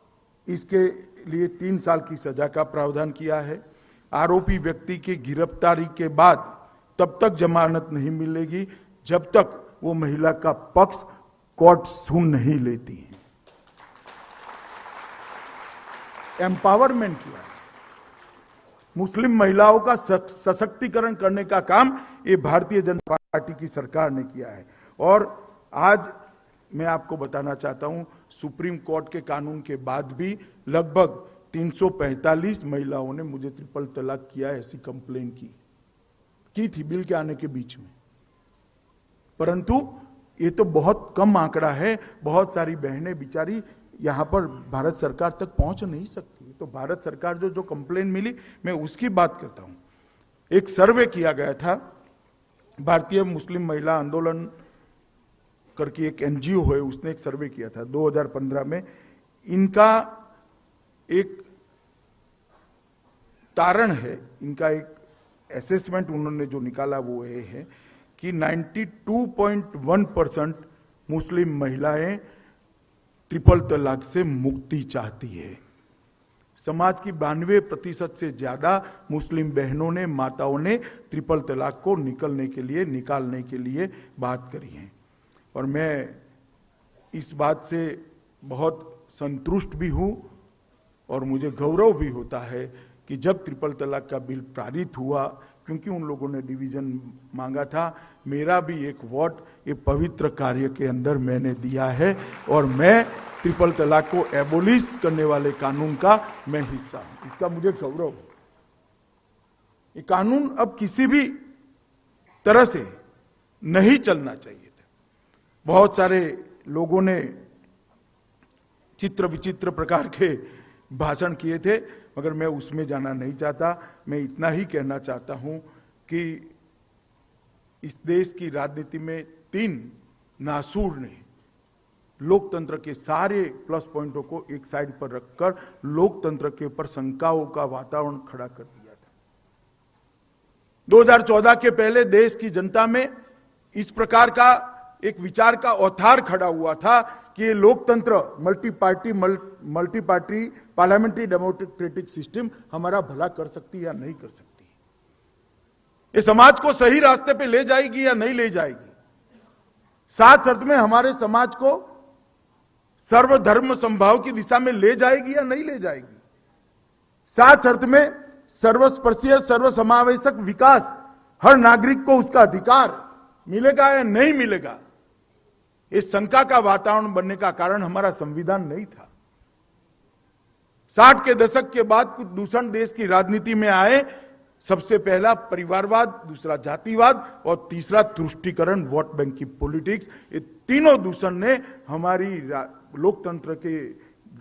इसके लिए 3 साल की सजा का प्रावधान किया है। आरोपी व्यक्ति की गिरफ्तारी के बाद तब तक जमानत नहीं मिलेगी जब तक वो महिला का पक्ष कोर्ट सुन नहीं लेती है। एम्पावरमेंट किया है, मुस्लिम महिलाओं का सशक्तिकरण करने का काम ये भारतीय जनता पार्टी की सरकार ने किया है। और आज मैं आपको बताना चाहता हूं, सुप्रीम कोर्ट के कानून के बाद भी लगभग 345 महिलाओं ने मुझे ट्रिपल तलाक किया ऐसी कंप्लेन की थी बिल के आने के बीच में। परंतु ये तो बहुत कम आंकड़ा है। बहुत सारी बहनें बिचारी यहां पर भारत सरकार तक पहुंच नहीं सकती। तो भारत सरकार जो कंप्लेन मिली मैं उसकी बात करता हूं। एक सर्वे किया गया था, भारतीय मुस्लिम महिला आंदोलन करके एक एनजीओ है, उसने एक सर्वे किया था 2015 में। इनका एक तारण है, इनका एक असेसमेंट उन्होंने जो निकाला वो ये है कि 92.1% मुस्लिम महिलाएं ट्रिपल तलाक से मुक्ति चाहती है। समाज की 92% से ज्यादा मुस्लिम बहनों ने, माताओं ने ट्रिपल तलाक को निकालने के लिए बात करी है। और मैं इस बात से बहुत संतुष्ट भी हूं और मुझे गौरव भी होता है कि जब ट्रिपल तलाक का बिल पारित हुआ, क्योंकि उन लोगों ने डिवीजन मांगा था, मेरा भी एक वोट ये पवित्र कार्य के अंदर मैंने दिया है और मैं ट्रिपल तलाक को एबोलिश करने वाले कानून का मैं हिस्सा हूं। इसका मुझे गौरव है। ये कानून अब किसी भी तरह से नहीं चलना चाहिए था। बहुत सारे लोगों ने चित्र विचित्र प्रकार के भाषण किए थे, मगर मैं उसमें जाना नहीं चाहता। मैं इतना ही कहना चाहता हूं कि इस देश की राजनीति में 3 नासूर ने लोकतंत्र के सारे प्लस पॉइंटों को एक साइड पर रखकर लोकतंत्र के ऊपर शंकाओं का वातावरण खड़ा कर दिया था। 2014 के पहले देश की जनता में इस प्रकार का एक विचार का औथार खड़ा हुआ था कि ये लोकतंत्र multi party parliamentary democratic system हमारा भला कर सकती है या नहीं कर सकती, ये समाज को सही रास्ते पे ले जाएगी या नहीं ले जाएगी, साथ अर्थ में हमारे समाज को सर्वधर्म समभाव की दिशा में ले जाएगी या नहीं ले जाएगी, साथ अर्थ में सर्वस्पर्शीय सर्वसमावेशक विकास, हर नागरिक को उसका अधिकार मिलेगा या नहीं मिलेगा, इस शंका का वातावरण बनने का कारण हमारा संविधान नहीं था। 60 के दशक के बाद कुछ दूषण देश की राजनीति में आए। सबसे पहला परिवारवाद, दूसरा जातिवाद और तीसरा तुष्टीकरण, वोट बैंक की पॉलिटिक्स। ये तीनों दूषण ने हमारी लोकतंत्र के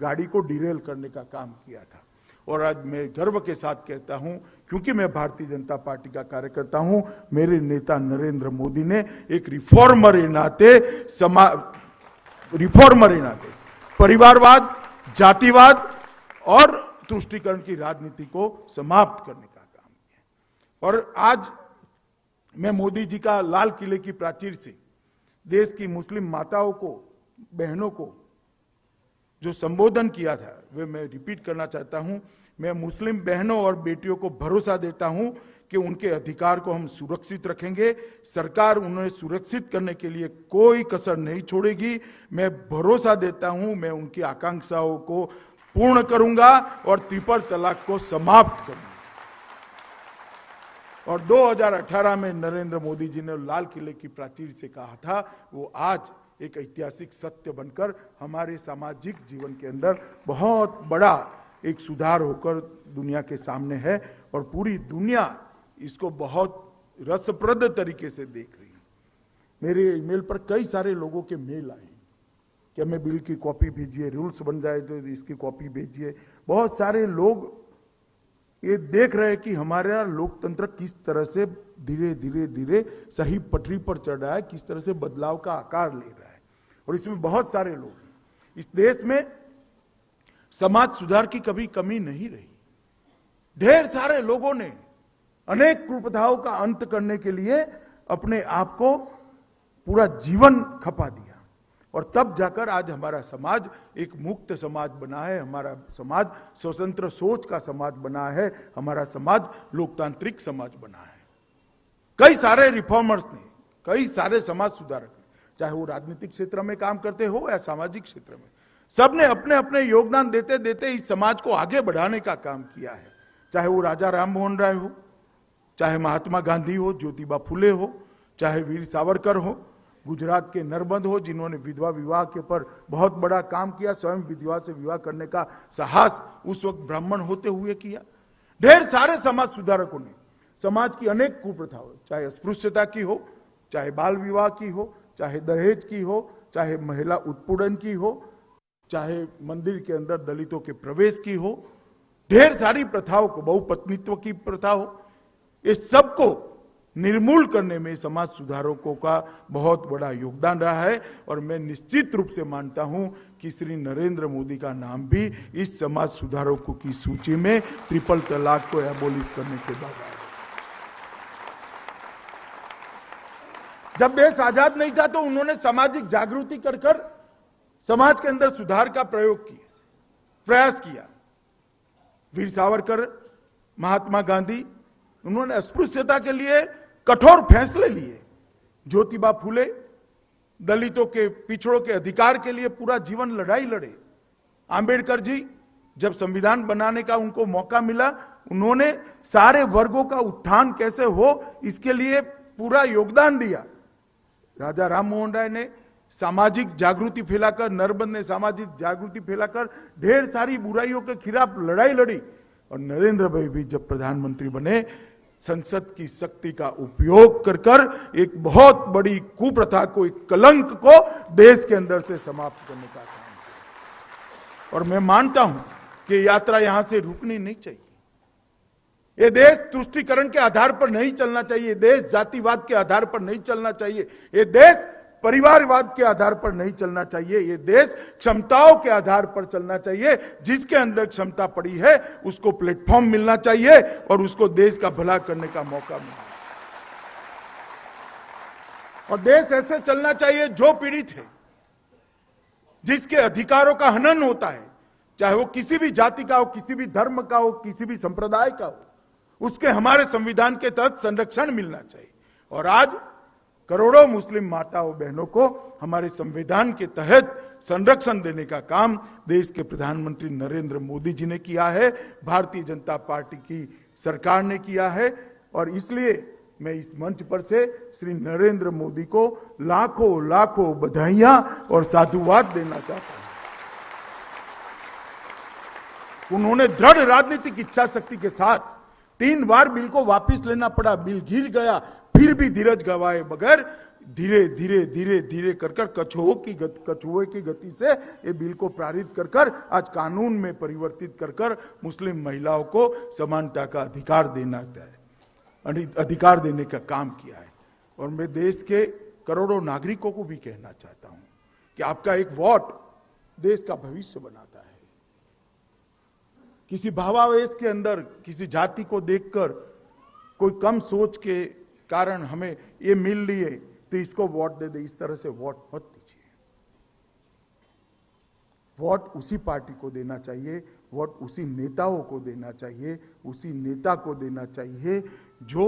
गाड़ी को डिरेल करने का काम किया था। और आज मैं गर्व के साथ कहता हूं, क्योंकि मैं भारतीय जनता पार्टी का कार्यकर्ता हूं, मेरे नेता नरेंद्र मोदी ने एक रिफॉर्मर के नाते परिवारवाद, जातिवाद और तुष्टीकरण की राजनीति को समाप्त करने का काम किया। और आज मैं मोदी जी का लाल किले की प्राचीर से देश की मुस्लिम माताओं को, बहनों को जो संबोधन किया था वे मैं रिपीट करना चाहता हूं। मैं मुस्लिम बहनों और बेटियों को भरोसा देता हूं कि उनके अधिकार को हम सुरक्षित रखेंगे। सरकार उन्हें सुरक्षित करने के लिए कोई कसर नहीं छोड़ेगी। मैं भरोसा देता हूं, मैं उनकी आकांक्षाओं को पूर्ण करूंगा और ट्रिपल तलाक को समाप्त करूंगा। और 2018 में नरेंद्र मोदी जी ने लाल किले की प्राचीर से कहा था, वो आज एक ऐतिहासिक सत्य बनकर हमारे सामाजिक जीवन के अंदर बहुत बड़ा एक सुधार होकर दुनिया के सामने है और पूरी दुनिया इसको बहुत रसप्रद तरीके से देख रही है। मेरे ईमेल पर कई सारे लोगों के मेल आए कि हमें बिल की कॉपी भेजिए, रूल्स बन जाए तो इसकी कॉपी भेजिए। बहुत सारे लोग ये देख रहे हैं कि हमारा लोकतंत्र किस तरह से धीरे धीरे धीरे सही पटरी पर चढ़ रहा है, किस तरह से बदलाव का आकार ले रहा है। और इसमें बहुत सारे लोग हैं। इस देश में समाज सुधार की कभी कमी नहीं रही। ढेर सारे लोगों ने अनेक कुप्रथाओं का अंत करने के लिए अपने आप को पूरा जीवन खपा दिया और तब जाकर आज हमारा समाज एक मुक्त समाज बना है, हमारा समाज स्वतंत्र सोच का समाज बना है, हमारा समाज लोकतांत्रिक समाज बना है। कई सारे रिफॉर्मर्स ने, कई सारे समाज सुधारक, चाहे वो राजनीतिक क्षेत्र में काम करते हो या सामाजिक क्षेत्र में, सबने अपने अपने योगदान देते देते इस समाज को आगे बढ़ाने का काम किया है। चाहे वो राजा राम मोहन राय हो, चाहे महात्मा गांधी हो, ज्योतिबा फुले हो, चाहे वीर सावरकर हो, गुजरात के नरबंद हो जिन्होंने विधवा विवाह के ऊपर बहुत बड़ा काम किया, स्वयं विधवा से विवाह करने का साहस उस वक्त ब्राह्मण होते हुए किया। ढेर सारे समाज सुधारकों ने समाज की अनेक कुप्रथाओं, चाहे अस्पृश्यता की हो, चाहे बाल विवाह की हो, चाहे दहेज की हो, चाहे महिला उत्पीड़न की हो, चाहे मंदिर के अंदर दलितों के प्रवेश की हो, ढेर सारी प्रथाओं को, बहुपत्नीत्व की प्रथा हो, ये सबको निर्मूल करने में समाज सुधारकों का बहुत बड़ा योगदान रहा है। और मैं निश्चित रूप से मानता हूं कि श्री नरेंद्र मोदी का नाम भी इस समाज सुधारकों की सूची में ट्रिपल तलाक को एबोलिश करने के बाद आया। जब देश आजाद नहीं था तो उन्होंने सामाजिक जागृति कर समाज के अंदर सुधार का प्रयास किया। वीर सावरकर, महात्मा गांधी, उन्होंने अस्पृश्यता के लिए कठोर फैसले लिए। ज्योतिबा फुले दलितों के, पिछड़ों के अधिकार के लिए पूरा जीवन लड़ाई लड़े। आंबेडकर जी जब संविधान बनाने का उनको मौका मिला, उन्होंने सारे वर्गों का उत्थान कैसे हो इसके लिए पूरा योगदान दिया। राजा राम मोहन राय ने सामाजिक जागृति फैलाकर, नरबंद ने सामाजिक जागृति फैलाकर ढेर सारी बुराइयों के खिलाफ लड़ाई लड़ी। और नरेंद्र भाई भी जब प्रधानमंत्री बने संसद की शक्ति का उपयोग कर कर एक बहुत बड़ी कुप्रथा को, एक कलंक को देश के अंदर से समाप्त करने का काम किया। और मैं मानता हूं कि यात्रा यहां से रुकनी नहीं चाहिए। ये देश तुष्टीकरण के आधार पर नहीं चलना चाहिए, देश जातिवाद के आधार पर नहीं चलना चाहिए, ये देश परिवारवाद के आधार पर नहीं चलना चाहिए, ये देश क्षमताओं के आधार पर चलना चाहिए। जिसके अंदर क्षमता पड़ी है उसको प्लेटफॉर्म मिलना चाहिए और उसको देश का भला करने का मौका मिलना। और देश ऐसे चलना चाहिए जो पीड़ित है, जिसके अधिकारों का हनन होता है, चाहे वो किसी भी जाति का हो, किसी भी धर्म का हो, किसी भी संप्रदाय का हो, उसके हमारे संविधान के तहत संरक्षण मिलना चाहिए। और आज करोड़ों मुस्लिम माताओं बहनों को हमारे संविधान के तहत संरक्षण देने का काम देश के प्रधानमंत्री नरेंद्र मोदी जी ने किया है, भारतीय जनता पार्टी की सरकार ने किया है। और इसलिए मैं इस मंच पर से श्री नरेंद्र मोदी को लाखों लाखों बधाइयां और साधुवाद देना चाहता हूं। उन्होंने दृढ़ राजनीतिक इच्छा शक्ति के साथ 3 बार बिल को वापस लेना पड़ा, बिल गिर गया, फिर भी धीरज गवाए बगैर धीरे धीरे धीरे धीरे कर कछुए की गति से ये बिल को पारित कर कर आज कानून में परिवर्तित कर कर मुस्लिम महिलाओं को समानता का अधिकार देने का काम किया है। और मैं देश के करोड़ों नागरिकों को भी कहना चाहता हूं कि आपका एक वोट देश का भविष्य बनाता है। किसी भावावेश के अंदर किसी जाति को देखकर कोई कम सोच के कारण हमें ये मिल लिए तो इसको वोट दे दे, इस तरह से वोट मत दीजिए। वोट उसी पार्टी को देना चाहिए, वोट उसी नेताओं को देना चाहिए, उसी नेता को देना चाहिए जो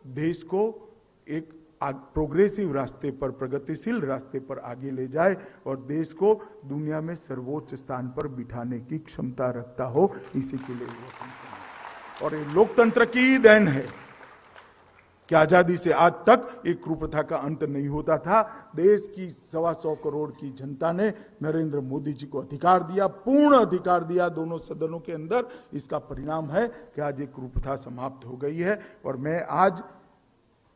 देश को एक प्रोग्रेसिव रास्ते पर, प्रगतिशील रास्ते पर आगे ले जाए और देश को दुनिया में सर्वोच्च स्थान पर बिठाने की क्षमता रखता हो। इसी के लिए लोकतंत्र, और ये लोकतंत्र की देन है कि आजादी से आज तक एक कुप्रथा का अंत नहीं होता था। देश की 125 करोड़ की जनता ने नरेंद्र मोदी जी को अधिकार दिया, पूर्ण अधिकार दिया दोनों सदनों के अंदर। इसका परिणाम है कि आज एक कुप्रथा समाप्त हो गई है। और मैं आज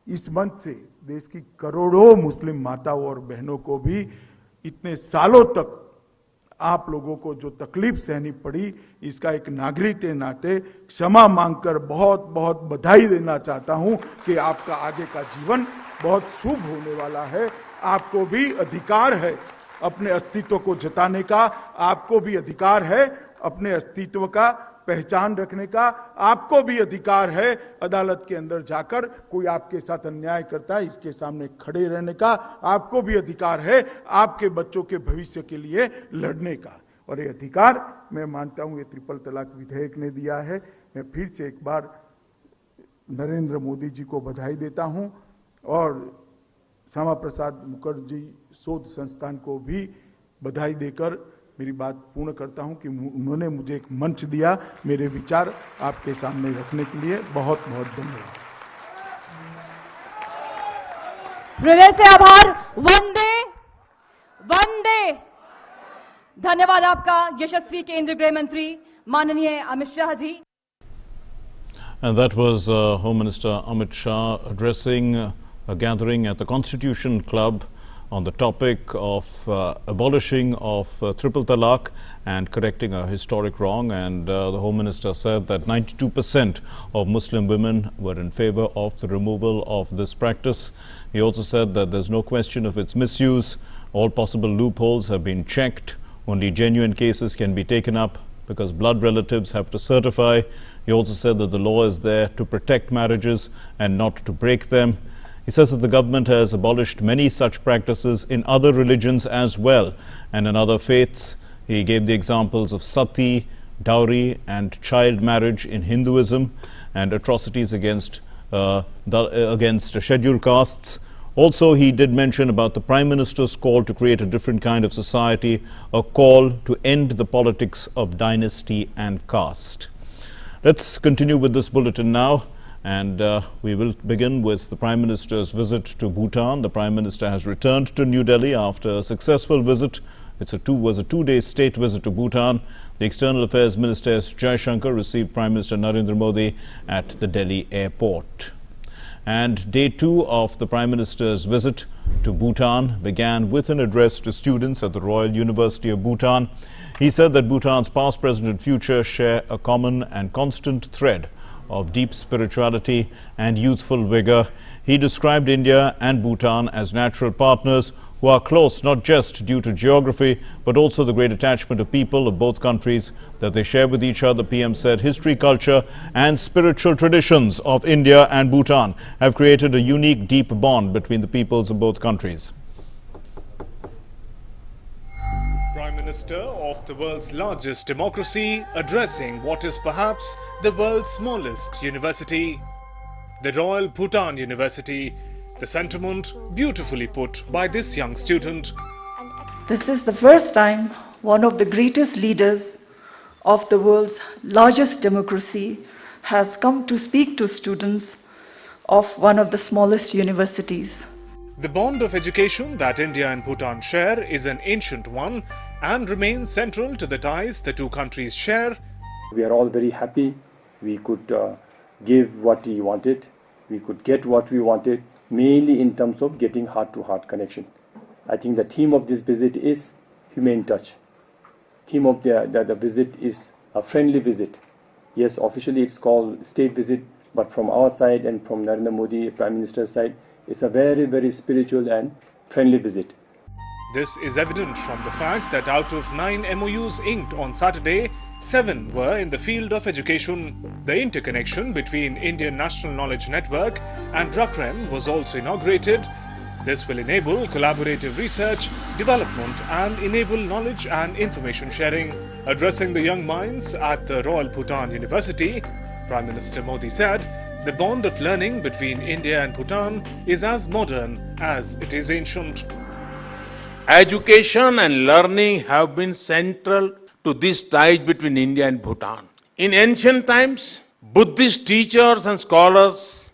इस मंच से देश की करोड़ों मुस्लिम माताओं और बहनों को भी इतने सालों तक आप लोगों को जो तकलीफ सहनी पड़ी, इसका एक नागरिक के नाते क्षमा मांगकर बहुत बहुत बधाई देना चाहता हूं कि आपका आगे का जीवन बहुत शुभ होने वाला है। आपको भी अधिकार है अपने अस्तित्व को जताने का, आपको भी अधिकार है अपने अस्तित्व का पहचान रखने का, आपको भी अधिकार है अदालत के अंदर जाकर कोई आपके साथ अन्याय करता है इसके सामने खड़े रहने का, आपको भी अधिकार है आपके बच्चों के भविष्य के लिए लड़ने का। और ये अधिकार मैं मानता हूं ये ट्रिपल तलाक विधेयक ने दिया है। मैं फिर से एक बार नरेंद्र मोदी जी को बधाई देता हूं और श्यामा प्रसाद मुखर्जी शोध संस्थान को भी बधाई देकर मेरी बात पूर्ण करता हूं कि उन्होंने मुझे एक मंच दिया मेरे विचार आपके सामने रखने के लिए। बहुत बहुत धन्यवाद। हृदय से आभार। वंदे वंदे। धन्यवाद आपका यशस्वी केंद्रीय गृह मंत्री माननीय Amit Shah ji. And that was Home Minister Amit Shah addressing a gathering at the Constitution Club on the topic of abolishing of triple talaq and correcting a historic wrong. And the Home Minister said that 92% of Muslim women were in favor of the removal of this practice. He also said that there's no question of its misuse. All possible loopholes have been checked. Only genuine cases can be taken up because blood relatives have to certify. He also said that the law is there to protect marriages and not to break them. He says that the government has abolished many such practices in other religions as well and in other faiths. He gave the examples of sati, dowry and child marriage in Hinduism and atrocities against scheduled castes. Also, he did mention about the Prime Minister's call to create a different kind of society, a call to end the politics of dynasty and caste. Let's continue with this bulletin now. And we will begin with the Prime Minister's visit to Bhutan. The Prime Minister has returned to New Delhi after a successful visit was a two-day state visit to Bhutan. The External Affairs Minister S. Jaishankar received Prime Minister Narendra Modi at the Delhi airport. And day 2 of the Prime Minister's visit to Bhutan began with an address to students at the Royal University of Bhutan. He said that Bhutan's past, present and future share a common and constant thread of deep spirituality and youthful vigor. He described India and Bhutan as natural partners who are close not just due to geography but also the great attachment of people of both countries that they share with each other. PM said history, culture and spiritual traditions of India and Bhutan have created a unique, deep bond between the peoples of both countries. Prime Minister of the world's largest democracy addressing what is perhaps the world's smallest university, the Royal Bhutan University. The sentiment beautifully put by this young student. This is the first time one of the greatest leaders of the world's largest democracy has come to speak to students of one of the smallest universities. The bond of education that India and Bhutan share is an ancient one and remains central to the ties the two countries share. We are all very happy. We could give what we wanted. We could get what we wanted, mainly in terms of getting heart-to-heart connection. I think the theme of this visit is humane touch. Theme of the visit is a friendly visit. Yes, officially it's called state visit, but from our side and from Narendra Modi, Prime Minister's side, it's a very, very spiritual and friendly visit. This is evident from the fact that out of 9 MOUs inked on Saturday, 7 were in the field of education. The interconnection between Indian National Knowledge Network and RUCREN was also inaugurated. This will enable collaborative research, development and enable knowledge and information sharing. Addressing the young minds at the Royal Bhutan University, Prime Minister Modi said, the bond of learning between India and Bhutan is as modern as it is ancient. Education and learning have been central to this ties between India and Bhutan. In ancient times, Buddhist teachers and scholars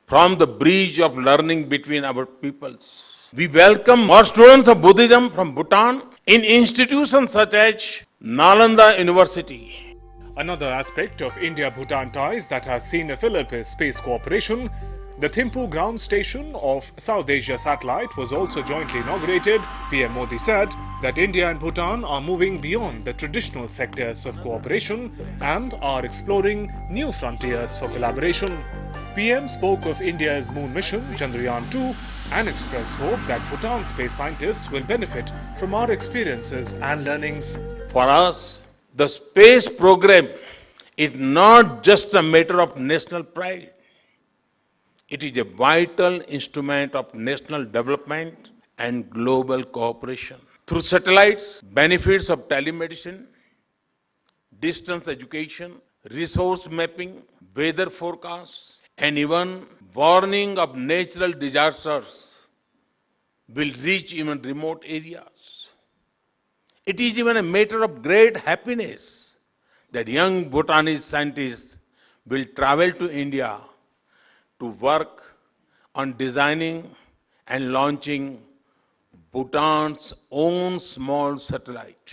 formed the bridge of learning between our peoples. We welcome more students of Buddhism from Bhutan in institutions such as Nalanda University. Another aspect of India-Bhutan ties that has seen a fillip is space cooperation. The Thimphu ground station of South Asia Satellite was also jointly inaugurated. PM Modi said that India and Bhutan are moving beyond the traditional sectors of cooperation and are exploring new frontiers for collaboration. PM spoke of India's moon mission, Chandrayaan-2, and expressed hope that Bhutan space scientists will benefit from our experiences and learnings. For us, the space program is not just a matter of national pride. It is a vital instrument of national development and global cooperation. Through satellites, benefits of telemedicine, distance education, resource mapping, weather forecasts, and even warning of natural disasters will reach even remote areas. It is even a matter of great happiness that young Bhutanese scientists will travel to India to work on designing and launching Bhutan's own small satellite.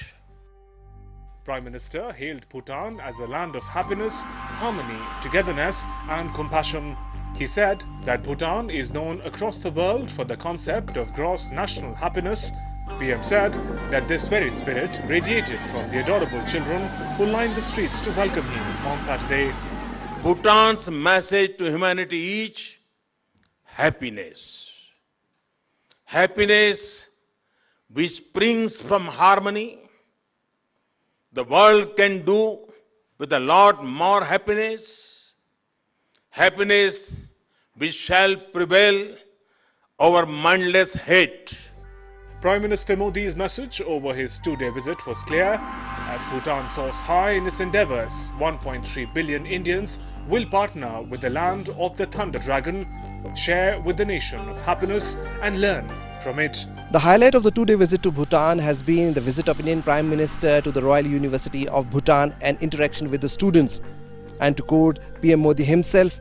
Prime Minister hailed Bhutan as a land of happiness, harmony, togetherness and compassion. He said that Bhutan is known across the world for the concept of gross national happiness. PM said that this very spirit radiated from the adorable children who lined the streets to welcome him on Saturday. Bhutan's message to humanity is happiness. Happiness which springs from harmony. The world can do with a lot more happiness. Happiness which shall prevail over mindless hate. Prime Minister Modi's message over his two-day visit was clear. As Bhutan soars high in its endeavors, 1.3 billion Indians will partner with the land of the Thunder Dragon, share with the nation of happiness and learn from it. The highlight of the two-day visit to Bhutan has been the visit of Indian Prime Minister to the Royal University of Bhutan and interaction with the students. And to quote PM Modi himself,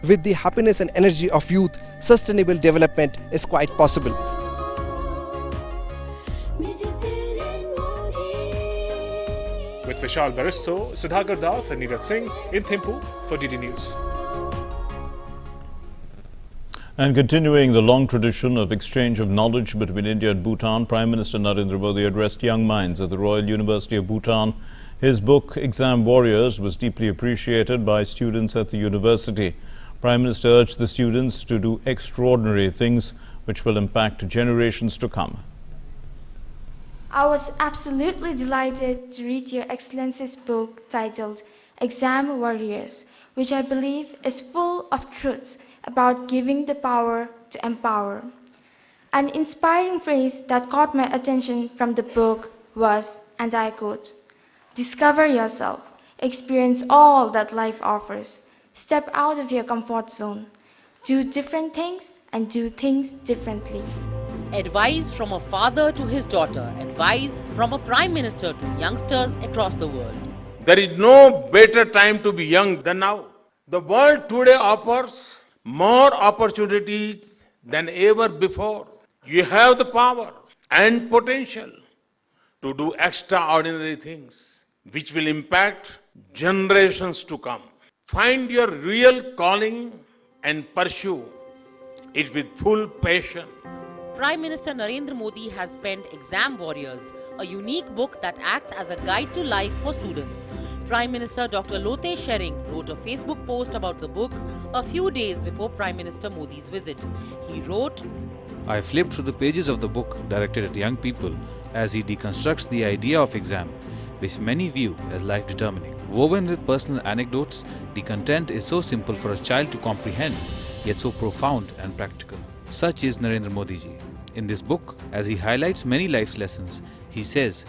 with the happiness and energy of youth, sustainable development is quite possible. Vishal Baristo, Sudhakar Das and Neeraj Singh in Thimphu for DD News. And continuing the long tradition of exchange of knowledge between India and Bhutan, Prime Minister Narendra Modi addressed young minds at the Royal University of Bhutan. His book, Exam Warriors, was deeply appreciated by students at the university. Prime Minister urged the students to do extraordinary things which will impact generations to come. I was absolutely delighted to read Your Excellency's book titled Exam Warriors, which I believe is full of truths about giving the power to empower. An inspiring phrase that caught my attention from the book was, and I quote, "Discover yourself, experience all that life offers, step out of your comfort zone, do different things and do things differently." Advice from a father to his daughter, advice from a prime minister to youngsters across the world. There is no better time to be young than now. The world today offers more opportunities than ever before. You have the power and potential to do extraordinary things which will impact generations to come. Find your real calling and pursue it with full passion. Prime Minister Narendra Modi has penned Exam Warriors, a unique book that acts as a guide to life for students. Prime Minister Dr. Lote Shering wrote a Facebook post about the book a few days before Prime Minister Modi's visit. He wrote, I flipped through the pages of the book directed at young people as he deconstructs the idea of exam, which many view as life-determining. Woven with personal anecdotes, the content is so simple for a child to comprehend, yet so profound and practical. Such is Narendra Modi ji. In this book, as he highlights many life's lessons, he says,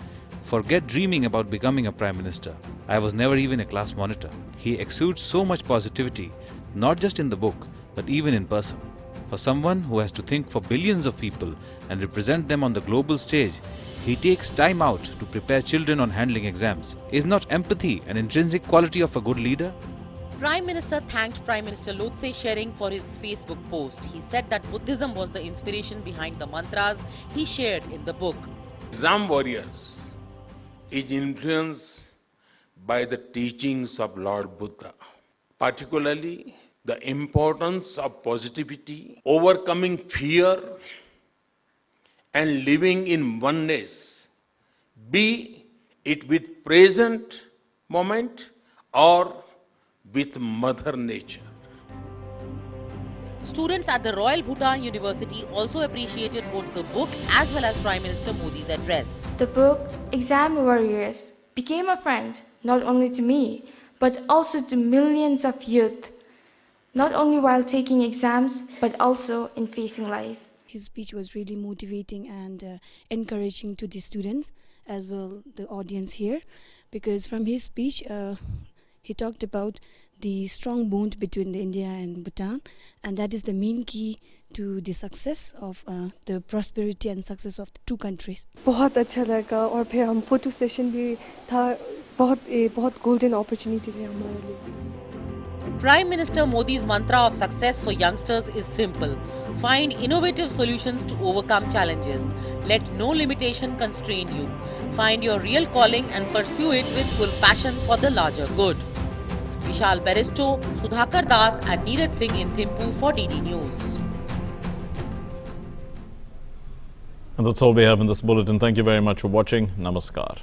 forget dreaming about becoming a Prime Minister. I was never even a class monitor. He exudes so much positivity, not just in the book, but even in person. For someone who has to think for billions of people and represent them on the global stage, he takes time out to prepare children on handling exams. Is not empathy an intrinsic quality of a good leader? Prime Minister thanked Prime Minister Lotse Shering for his Facebook post. He said that Buddhism was the inspiration behind the mantras he shared in the book. Exam Warriors is influenced by the teachings of Lord Buddha, particularly the importance of positivity, overcoming fear, and living in oneness, be it with present moment or with Mother Nature. Students at the Royal Bhutan University also appreciated both the book as well as Prime Minister Modi's address. The book Exam Warriors became a friend not only to me but also to millions of youth, not only while taking exams but also in facing life. His speech was really motivating and encouraging to the students as well the audience here, because from his speech he talked about the strong bond between the India and Bhutan, and that is the main key to the success of the prosperity and success of the two countries. बहुत अच्छा लगा और फिर हम photo session भी था, बहुत golden opportunity थी हमारे लिए. Prime Minister Modi's mantra of success for youngsters is simple. Find innovative solutions to overcome challenges. Let no limitation constrain you. Find your real calling and pursue it with full passion for the larger good. Vishal Baristo, Sudhakar Das and Neeraj Singh in Thimphu for DD News. And that's all we have in this bulletin. Thank you very much for watching. Namaskar.